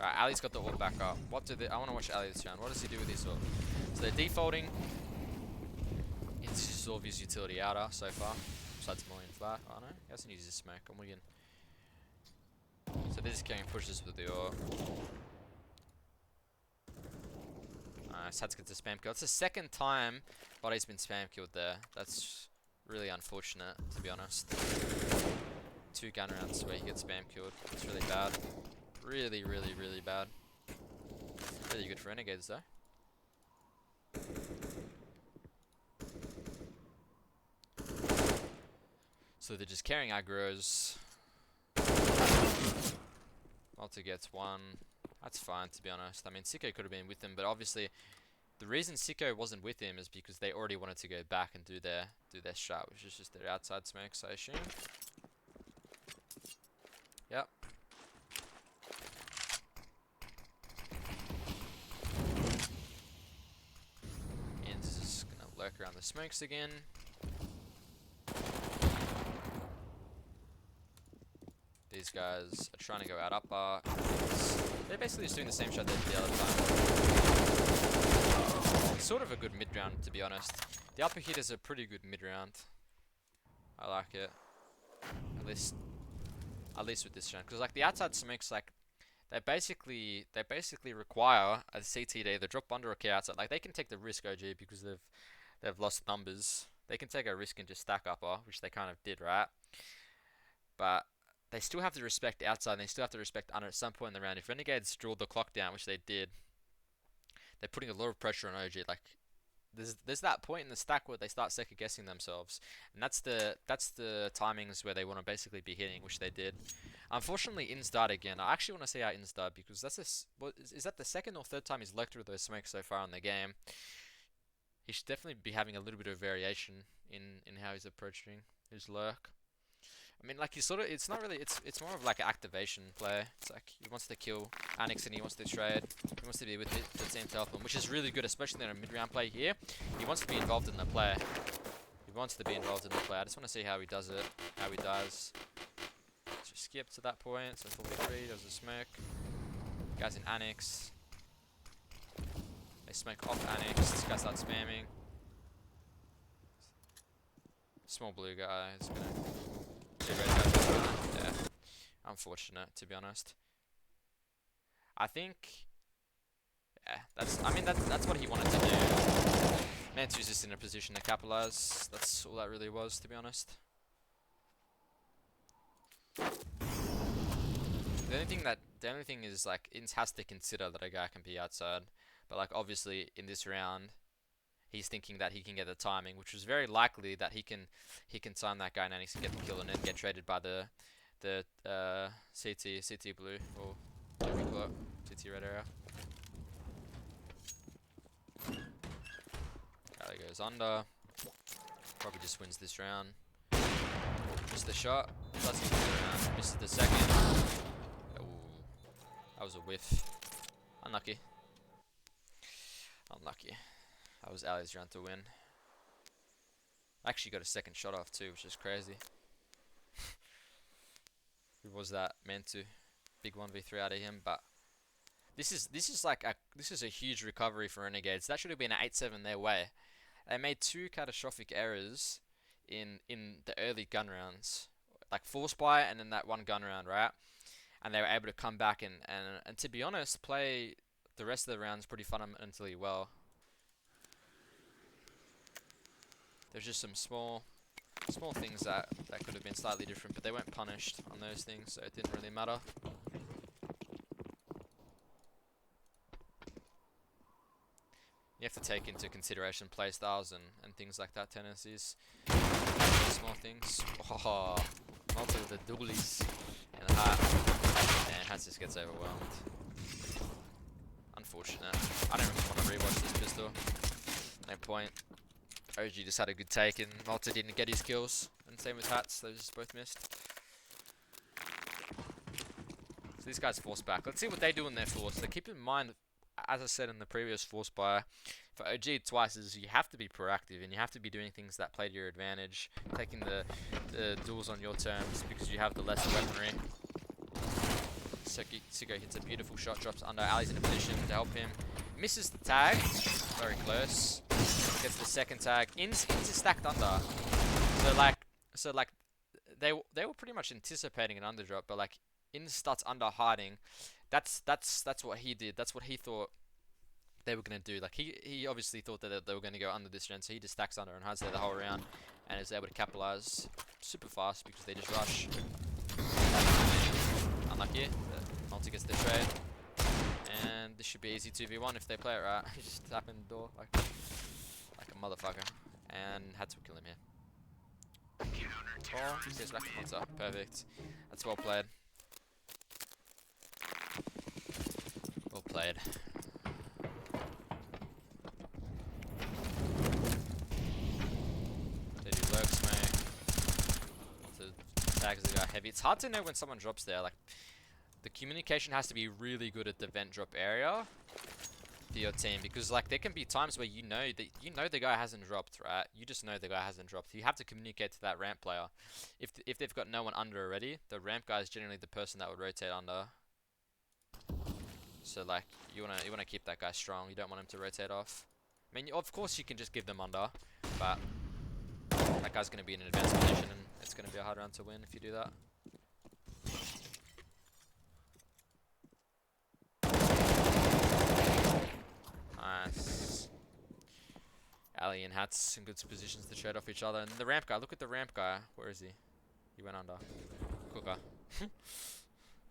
Alright, Ali's got the AWP back up. I want to watch Ali this round. What does he do with his AWP? So they're defaulting. He's just sort of his utility outer so far. Besides Molly and flat. Oh no, he hasn't used his smoke. I'm wigging. So they're just getting pushes with the AWP. Sats gets a spam kill. It's the second time Body's been spam killed there. That's really unfortunate, to be honest. 2 gun rounds where he gets spam killed. It's really bad. Really, really, really bad. Really good for Renegades though. So they're just carrying aggros. Malta gets 1. That's fine, to be honest. I mean, Sicko could have been with him, but obviously the reason Sicko wasn't with him is because they already wanted to go back and do their shot, which is just their outside smokes, I assume. Yep. And this is gonna lurk around the smokes again. These guys are trying to go out upper. They're basically just doing the same shot they did the other time. It's sort of a good mid-round, to be honest. The upper hit is a pretty good mid-round. I like it. At least with this round. Because like the outside smokes, like, they basically require a CT to either drop under or key outside. Like they can take the risk OG because they've lost numbers. They can take a risk and just stack upper, which they kind of did, right? But they still have to respect outside and they still have to respect under at some point in the round. If Renegades draw the clock down, which they did, they're putting a lot of pressure on OG. Like there's that point in the stack where they start second guessing themselves, and that's the timings where they want to basically be hitting, which they did. Unfortunately, In's died again. I actually want to see how In's died because is that the second or third time he's lurked through those smokes so far in the game. He should definitely be having a little bit of variation in how he's approaching his lurk. I mean, like, it's not really, it's more of like an activation play. It's like, he wants to kill Anix and he wants to trade. He wants to be with the team Teltham, which is really good, especially in a mid-round play here. He wants to be involved in the play. He wants to be involved in the play. I just want to see how he does it, how he dies. Just skip to that point, so 43, there's a smoke. Guys in Anix. They smoke off Anix, this guy starts spamming. Small blue guy is gonna... Yeah, unfortunate to be honest. I think, yeah, that's what he wanted to do. Mantu's just in a position to capitalize. That's all that really was, to be honest. The only thing is like Inns has to consider that a guy can be outside, but like obviously in this round. He's thinking that he can get the timing, which was very likely that he can time that guy and then he can get the kill and then get traded by the CT blue or whatever you call it, CT red area. Kali goes under. Probably just wins this round. Missed the shot. Doesn't win the round. Misses the second. Ooh, that was a whiff. Unlucky. Unlucky. That was Ali's round to win. Actually got a second shot off too, which is crazy. Who was that? Mantu. Big 1v3 out of him, but this is a huge recovery for Renegades. That should have been an 8-7 their way. They made two catastrophic errors in the early gun rounds. Like force buy and then that one gun round, right? And they were able to come back and to be honest, play the rest of the rounds pretty fundamentally well. There's just some small things that could have been slightly different, but they weren't punished on those things, so it didn't really matter. You have to take into consideration play styles and things like that, tendencies. Small things. Oh, multi with the doolies and the hat. And Hats just gets overwhelmed. Unfortunate. I don't really want to rewatch this pistol. No point. OG just had a good take and Malta didn't get his kills. And same with Hats, they just both missed. So these guys force back. Let's see what they do in their force. So keep in mind, as I said in the previous force buy, for OG twice is you have to be proactive and you have to be doing things that play to your advantage. Taking the duels on your terms because you have the less weaponry. Sigo hits a beautiful shot, drops under. Ali's in a position to help him. Misses the tag. Very close. Gets the second tag. Inns is stacked under. So like they were pretty much anticipating an underdrop, but like Inns starts under hiding. That's what he did. That's what he thought they were gonna do. Like he obviously thought that they were gonna go under this gen, so he just stacks under and hides there the whole round and is able to capitalize super fast because they just rush. Unlucky. Multi gets the trade. And this should be easy 2v1 if they play it right. He just tap in the door like a motherfucker. And had to kill him here. Oh, he stays back to Hunter. Perfect. That's well played. Well played. They do lurk smoke. Tags the guy heavy. It's hard to know when someone drops there. Like, the communication has to be really good at the vent drop area for your team, because like there can be times where you know the guy hasn't dropped, right? You just know the guy hasn't dropped. You have to communicate to that ramp player. If they've got no one under already, the ramp guy is generally the person that would rotate under. So like you wanna keep that guy strong. You don't want him to rotate off. I mean, of course you can just give them under, but that guy's gonna be in an advanced position and it's gonna be a hard round to win if you do that. Ali and Hats in good positions to trade off each other. And the ramp guy, look at the ramp guy. Where is he? He went under. Cooker.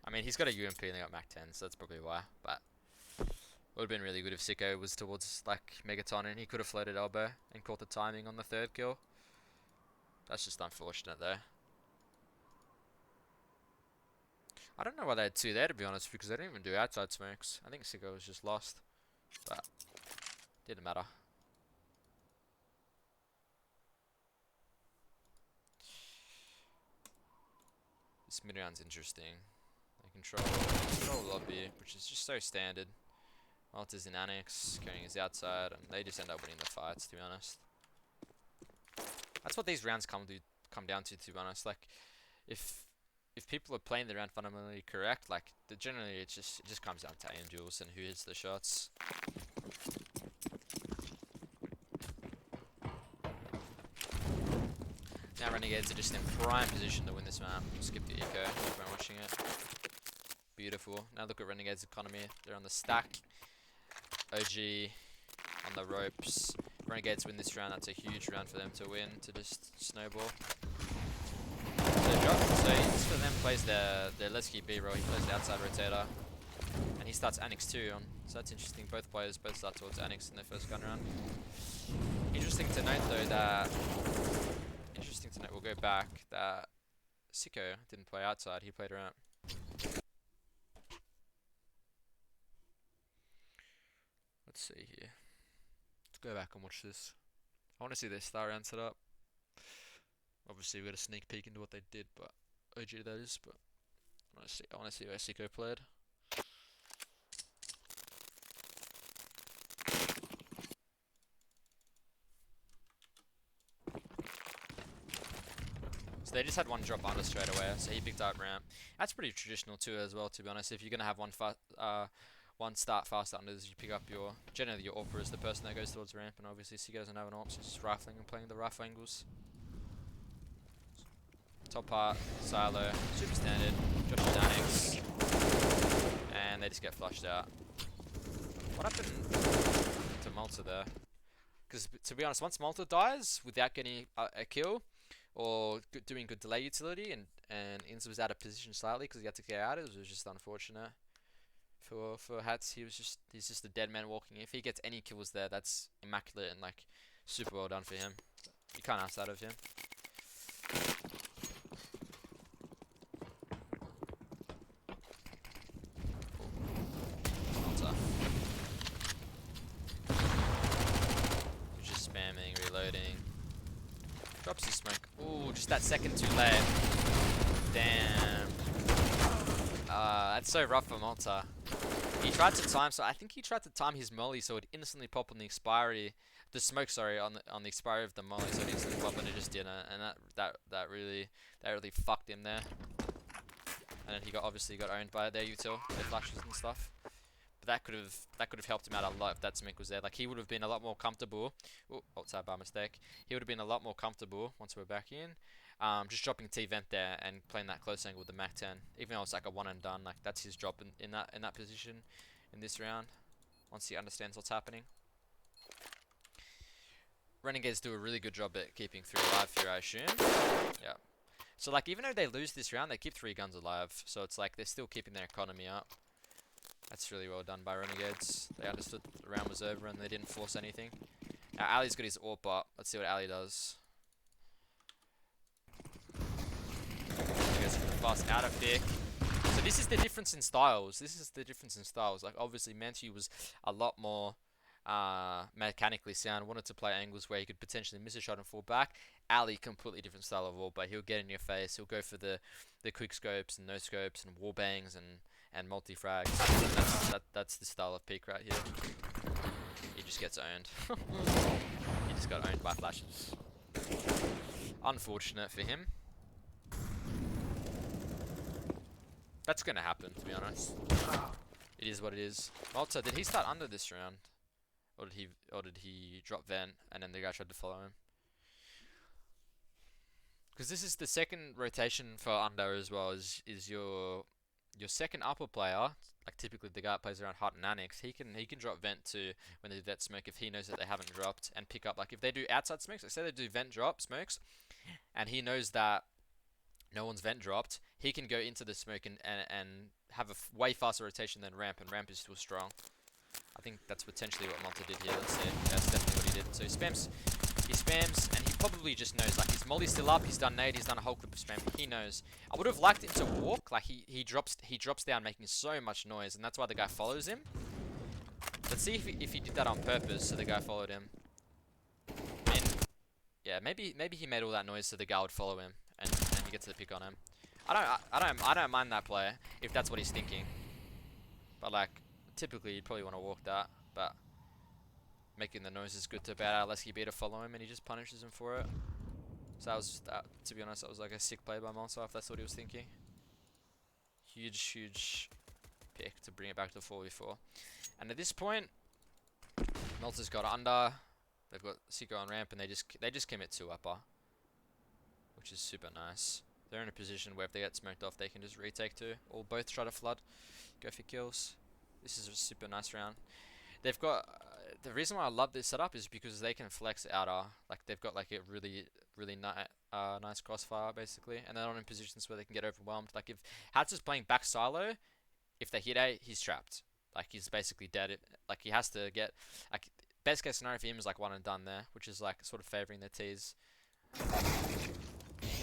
I mean, he's got a UMP and they got Mac 10, so that's probably why. But it would have been really good if Sicko was towards like Megaton and he could have floated elbow and caught the timing on the third kill. That's just unfortunate though. I don't know why they had two there, to be honest, because they didn't even do outside smokes. I think Sicko was just lost, but didn't matter. This mid round's interesting. They control lobby, which is just so standard. Malta's in Annex, carrying his outside, and they just end up winning the fights, to be honest. That's what these rounds come down to be honest. Like, if people are playing the round fundamentally correct, like generally it just comes down to aim duels and who hits the shots. Now Renegades are just in prime position to win this map. Skip the eco when watching it. Beautiful. Now look at Renegades' economy. They're on the stack. OG on the ropes. Renegades win this round. That's a huge round for them to win, to just snowball. So this for them plays their Lesky B roll. He plays the outside rotator. And he starts Annex 2 on. So that's interesting. Both players both start towards Annex in their first gun round. Interesting to note though that we'll go back that Sicko didn't play outside, he played around. Let's see here. Let's go back and watch this. I want to see their star round set up. Obviously we got a sneak peek into what they did, but OG that is, but I want to see where Sicko played. So they just had one drop under straight away, so he picked up ramp. That's pretty traditional too as well, to be honest. If you're going to have one start fast unders, you pick up generally your AWPer is the person that goes towards ramp, and obviously Sicko doesn't have an AWP, so he's just rifling and playing the rough angles. Top part, silo, super standard, Josh is Annex, and they just get flushed out. What happened to Malta there? Because to be honest, once Malta dies without getting a kill, or doing good delay utility, and Inz was out of position slightly because he had to get out, it was just unfortunate. For Hats, he's just a dead man walking. If he gets any kills there, that's immaculate and like super well done for him. You can't ask that of him. Malta. He's just spamming, reloading. Drops his smoke. Ooh, just that second too late. Damn. That's so rough for Malta. He tried to time, so I think he tried to time his molly so it instantly pop on the expiry, the smoke, sorry, on the expiry of the molly, so it instantly pop, and it just didn't, and that really fucked him there. And then he obviously got owned by their util, their flashes and stuff. But that could have helped him out a lot if that smoke was there. Like, he would have been a lot more comfortable. Oh, outside by mistake. He would have been a lot more comfortable once we're back in. Just dropping T-Vent there and playing that close angle with the Mac 10. Even though it's like a one and done, like that's his job in that position in this round. Once he understands what's happening. Renegades do a really good job at keeping 3 alive here, I assume. Yeah. So like, even though they lose this round, they keep 3 guns alive. So it's like they're still keeping their economy up. That's really well done by Renegades. They understood that the round was over and they didn't force anything. Now Ali's got his AWP up. Let's see what Ali does. He goes for the fast out of pick. So this is the difference in styles. Like, obviously Mantu was a lot more mechanically sound, wanted to play angles where he could potentially miss a shot and fall back. Ali, completely different style of wall, but he'll get in your face, he'll go for the quick scopes and no scopes and wall bangs and multi-frags. That's the style of peak right here. He just gets owned. He just got owned by flashes. Unfortunate for him. That's gonna happen, to be honest. It is what it is. Malta, did he start under this round? Or did he drop vent and then the guy tried to follow him? Because this is the second rotation for under as well, is your your second upper player, like typically the guy that plays around hut and annex, he can drop vent to when they do that smoke if he knows that they haven't dropped, and pick up, like if they do outside smokes, like say they do vent drop smokes, and he knows that no one's vent dropped, he can go into the smoke and have a way faster rotation than ramp, and ramp is still strong. I think that's potentially what Malta did here. Let's see. That's definitely what he did. So he spams, and he probably just knows, like, his molly's still up, he's done nade, he's done a whole clip of spam, he knows. I would have liked him to walk, like, he drops down making so much noise, and that's why the guy follows him. Let's see if he did that on purpose, so the guy followed him. I mean, yeah, maybe he made all that noise so the guy would follow him, and he gets the pick on him. I don't mind that play, if that's what he's thinking. But, like, typically you'd probably want to walk that, but making the noise is good to bad out Lesky B to follow him, and he just punishes him for it. So that was, to be honest, that was like a sick play by Malta, if that's what he was thinking. Huge pick to bring it back to 4v4. And at this point, Malta's got under, they've got Siko on ramp, and they just commit 2 upper, which is super nice. They're in a position where if they get smoked off, they can just retake 2, or both try to flood, go for kills. This is a super nice round. They've got, the reason why I love this setup is because they can flex outer, like they've got like a really nice crossfire basically, and they're not in positions where they can get overwhelmed. Like if Hats is playing back silo, if they hit A, he's trapped. Like he's basically dead. Like he has to get, like best case scenario for him is like 1 and done there, which is like sort of favoring their T's.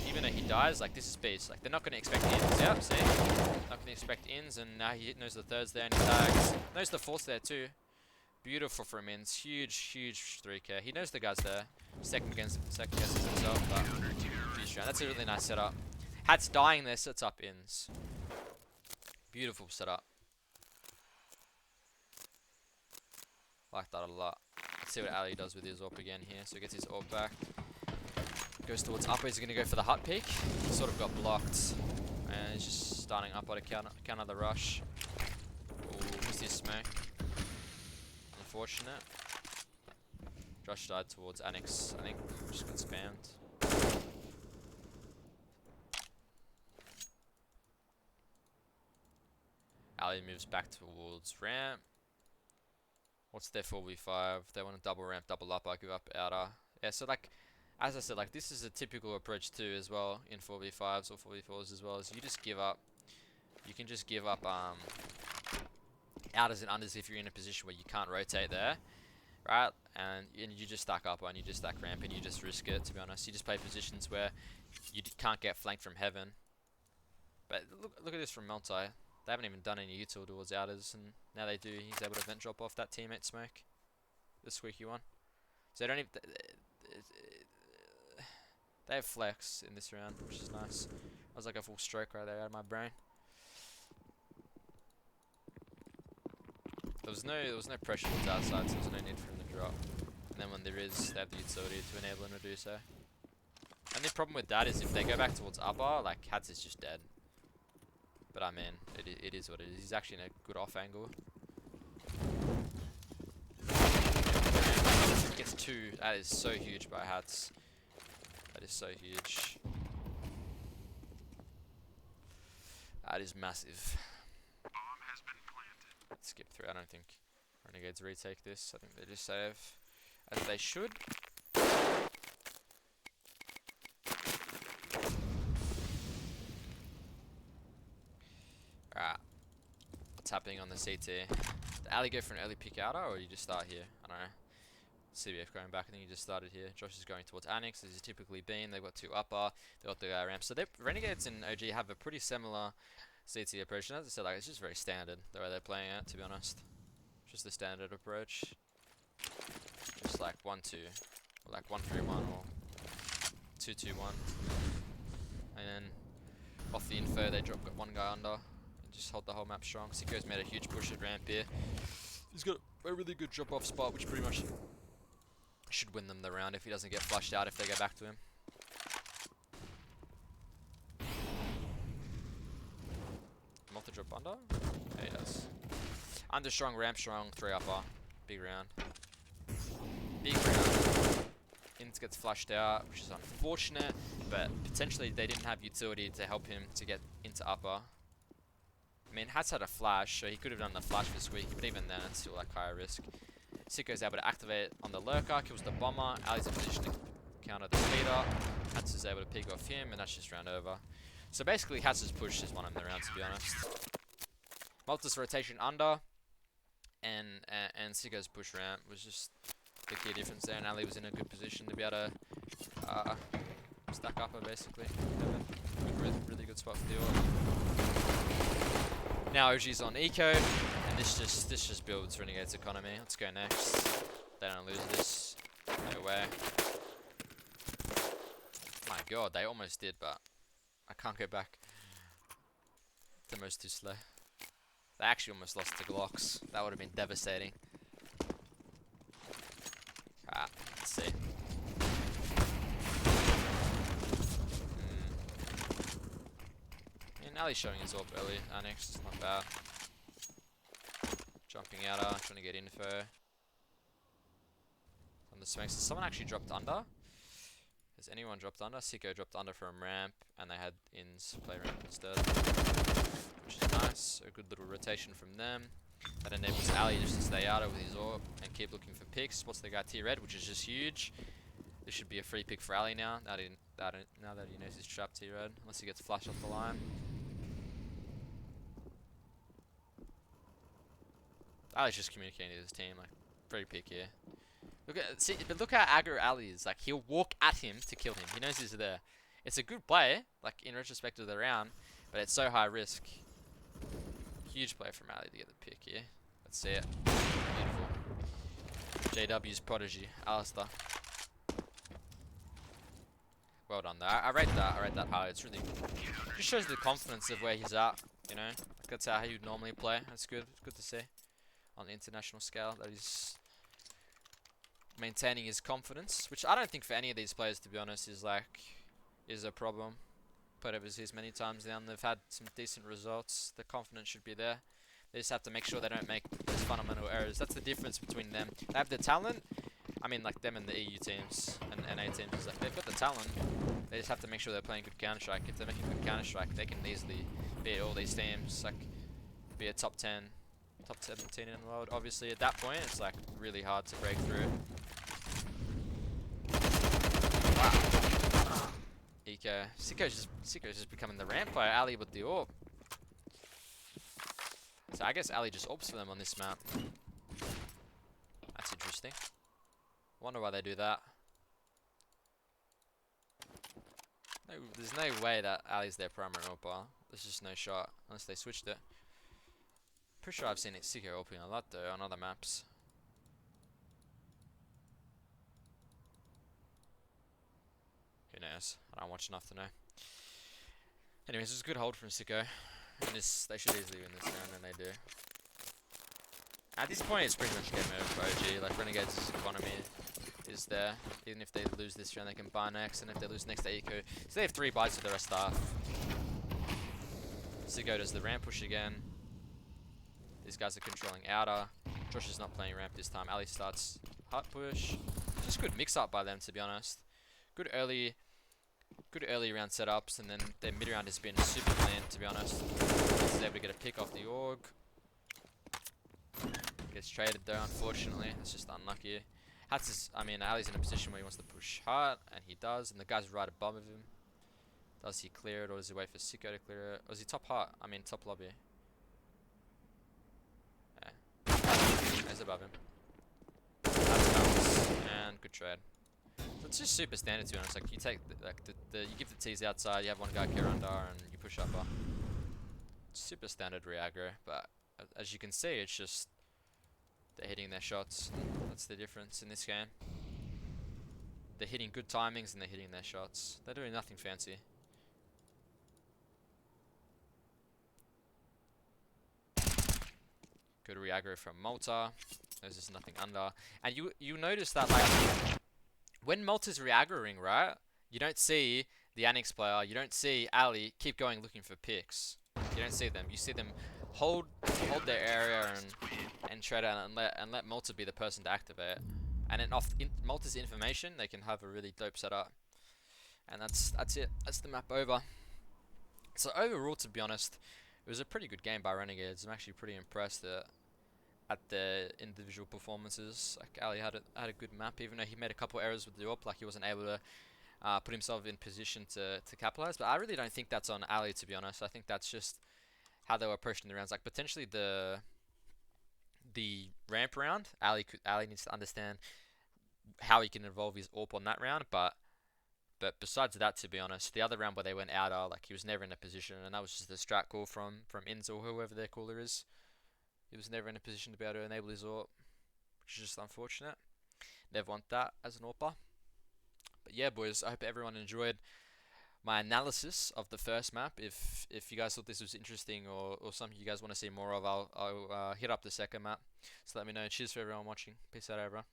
Even though he dies, like this is beast. Like they're not going to expect ins. Yep, see? Not going to expect ins, and now he knows the third's there and he tags. Knows the fourth's there too. Beautiful from ins. Huge 3k. He knows the guy's there. Second guesses himself, but huge round. That's a really nice setup. Hat's dying there, sets up ins. Beautiful setup. Like that a lot. Let's see what Ali does with his AWP again here. So he gets his AWP back. Goes towards upper. He's going to go for the hut peek. Sort of got blocked. And he's just starting upper to counter the rush. Ooh, missed his smoke. Unfortunate. Josh died towards Annex. I think just got spammed. Ali moves back towards ramp. What's their 4v5? They want to double ramp, double upper, give up outer. Yeah, so like, as I said, like this is a typical approach too as well in 4v5s or 4v4s as well, as you just give up. You can just give up outers and unders if you're in a position where you can't rotate there, right? And you just stack up and you just stack ramp and you just risk it, to be honest. You just play positions where you can't get flanked from heaven. But look at this from Multi. They haven't even done any util towards outers, and now they do. He's able to vent drop off that teammate smoke. The squeaky one. So they don't even... They have flex in this round, which is nice. That was like a full stroke right there out of my brain. There was no pressure towards outside, so there was no need for him to drop. And then when there is, they have the utility to enable him to do so. And the problem with that is if they go back towards upper, like Hats is just dead. But I mean, it is what it is. He's actually in a good off angle. Gets 2. That is so huge by Hats. That is so huge. That is massive. Skip through. I don't think Renegades retake this. I think they just save as they should. Alright. What's happening on the CT? Did Ali go for an early pick outer, or you just start here? I don't know. CBF going back, I think he just started here. Josh is going towards Annex, as he's typically been. They've got 2 upper, they've got the guy ramp. So Renegades and OG have a pretty similar CT approach. And as I said, like, it's just very standard, the way they're playing it, to be honest. Just the standard approach. Just like 1-2, or like 1-3-1, or 2-2-1. And then off the info, they got 1 guy under. And just hold the whole map strong. Siko's made a huge push at ramp here. He's got a really good drop-off spot, which pretty much should win them the round if he doesn't get flushed out if they go back to him. Multi drop under? Yeah, he does. Under strong, ramp strong, 3 upper. Big round. Big round. Int gets flushed out, which is unfortunate, but potentially they didn't have utility to help him to get into upper. I mean, Hats had a flash, so he could have done the flash for squeaky, but even then, it's still like higher risk. Sicko's able to activate on the lurker, kills the bomber. Ali's in position to counter the speeder. Hats is able to pick off him, and that's just round over. So basically, Hats' push is one of the rounds, to be honest. Malta's rotation under, and Sicko's push ramp was just the key difference there, and Ali was in a good position to be able to stack up her, basically. Really good spot for the orb. Now OG's on eco, and this just builds Renegade's economy. Let's go next. They don't lose this. No way. My god, they almost did, but I can't go back. The most too slow. They actually almost lost to Glocks. That would have been devastating. Alright, let's see. And Ali's showing his orb early. Next, it's not bad. Jumping out, trying to get info. On the smokes. Someone actually dropped under. Has anyone dropped under? Sicko dropped under from ramp, and they had ins play ramp instead. Which is nice. A good little rotation from them. That enables Ali just to stay out with his orb and keep looking for picks. Spots the guy T-Red, which is just huge. This should be a free pick for Ali now. Now that he knows he's trapped T-Red. Unless he gets flashed off the line. Ali's just communicating with his team, like, free pick here. But look how aggro Ali is. Like, he'll walk at him to kill him. He knows he's there. It's a good play, like, in retrospect of the round, but it's so high risk. Huge play from Ali to get the pick here. Let's see it. Beautiful. JW's prodigy, Alistair. Well done there. I rate that high. It's really just shows the confidence of where he's at, you know. Like, that's how he'd normally play. That's good. It's good to see on the international scale that he's maintaining his confidence, which I don't think for any of these players, to be honest, is a problem. Played overseas many times now, and they've had some decent results. The confidence should be there. They just have to make sure they don't make those fundamental errors. That's the difference between them. They have the talent. I mean, like them and the EU teams and NA teams. Is like they've got the talent. They just have to make sure they're playing good Counter-Strike. If they're making good Counter-Strike, they can easily beat all these teams. Like, be a top 10, top 17 in the world. Obviously, at that point, it's like really hard to break through. Wow. Eco. Sicko's just becoming the ramp player. Ali with the orb. So I guess Ali just orbs for them on this map. That's interesting. Wonder why they do that. No, there's no way that Ali's their primary orber. There's just no shot unless they switched it. Pretty sure I've seen Sicko opening a lot though on other maps. Who knows? I don't watch enough to know. Anyways, it's a good hold from Sicko. And this, they should easily win this round, and they do. At this point, it's pretty much game over for OG. Like, Renegades' economy is there. Even if they lose this round, they can buy next, and if they lose next, they eco. So they have 3 bites for the rest half. Sicko does the ramp push again. These guys are controlling outer. Josh is not playing ramp this time. Ali starts hard push. Just good mix-up by them, to be honest. Good early round setups, and then their mid round has been super clean, to be honest. He's able to get a pick off the org. Gets traded though, unfortunately. It's just unlucky. Ali's in a position where he wants to push hard, and he does, and the guy's right above him. Does he clear it, or does he wait for Sicko to clear it? Or is he top heart? Top lobby. Yeah. He's above him. That's bounce, and good trade. So it's just super standard, to be honest. Like, you take you give the T's outside, you have one guy care under, and you push upper. Super standard re-aggro, but as you can see, it's just they're hitting their shots. That's the difference in this game. They're hitting good timings and they're hitting their shots. They're doing nothing fancy. Good re-aggro from Malta. There's just nothing under. And you notice that, like, when Malta's re-aggroing, right, you don't see the Annex player, you don't see Ali keep going looking for picks. You don't see them. You see them hold their area and trade out and let Malta be the person to activate. And then off Malta's information, they can have a really dope setup. And that's it. That's the map over. So overall, to be honest, it was a pretty good game by Renegades. I'm actually pretty impressed at the individual performances. Like Ali had a good map, even though he made a couple errors with the AWP, like he wasn't able to put himself in position to capitalize. But I really don't think that's on Ali, to be honest. I think that's just how they were approaching the rounds. Like potentially the ramp round, Ali needs to understand how he can evolve his AWP on that round. But besides that, to be honest, the other round where they went out, like he was never in a position, and that was just a strat call from Inz or whoever their caller is. He was never in a position to be able to enable his AWP, which is just unfortunate. Never want that as an AWPer. But yeah, boys, I hope everyone enjoyed my analysis of the first map. If you guys thought this was interesting or something you guys want to see more of, I'll hit up the second map. So let me know. Cheers for everyone watching. Peace out, everyone.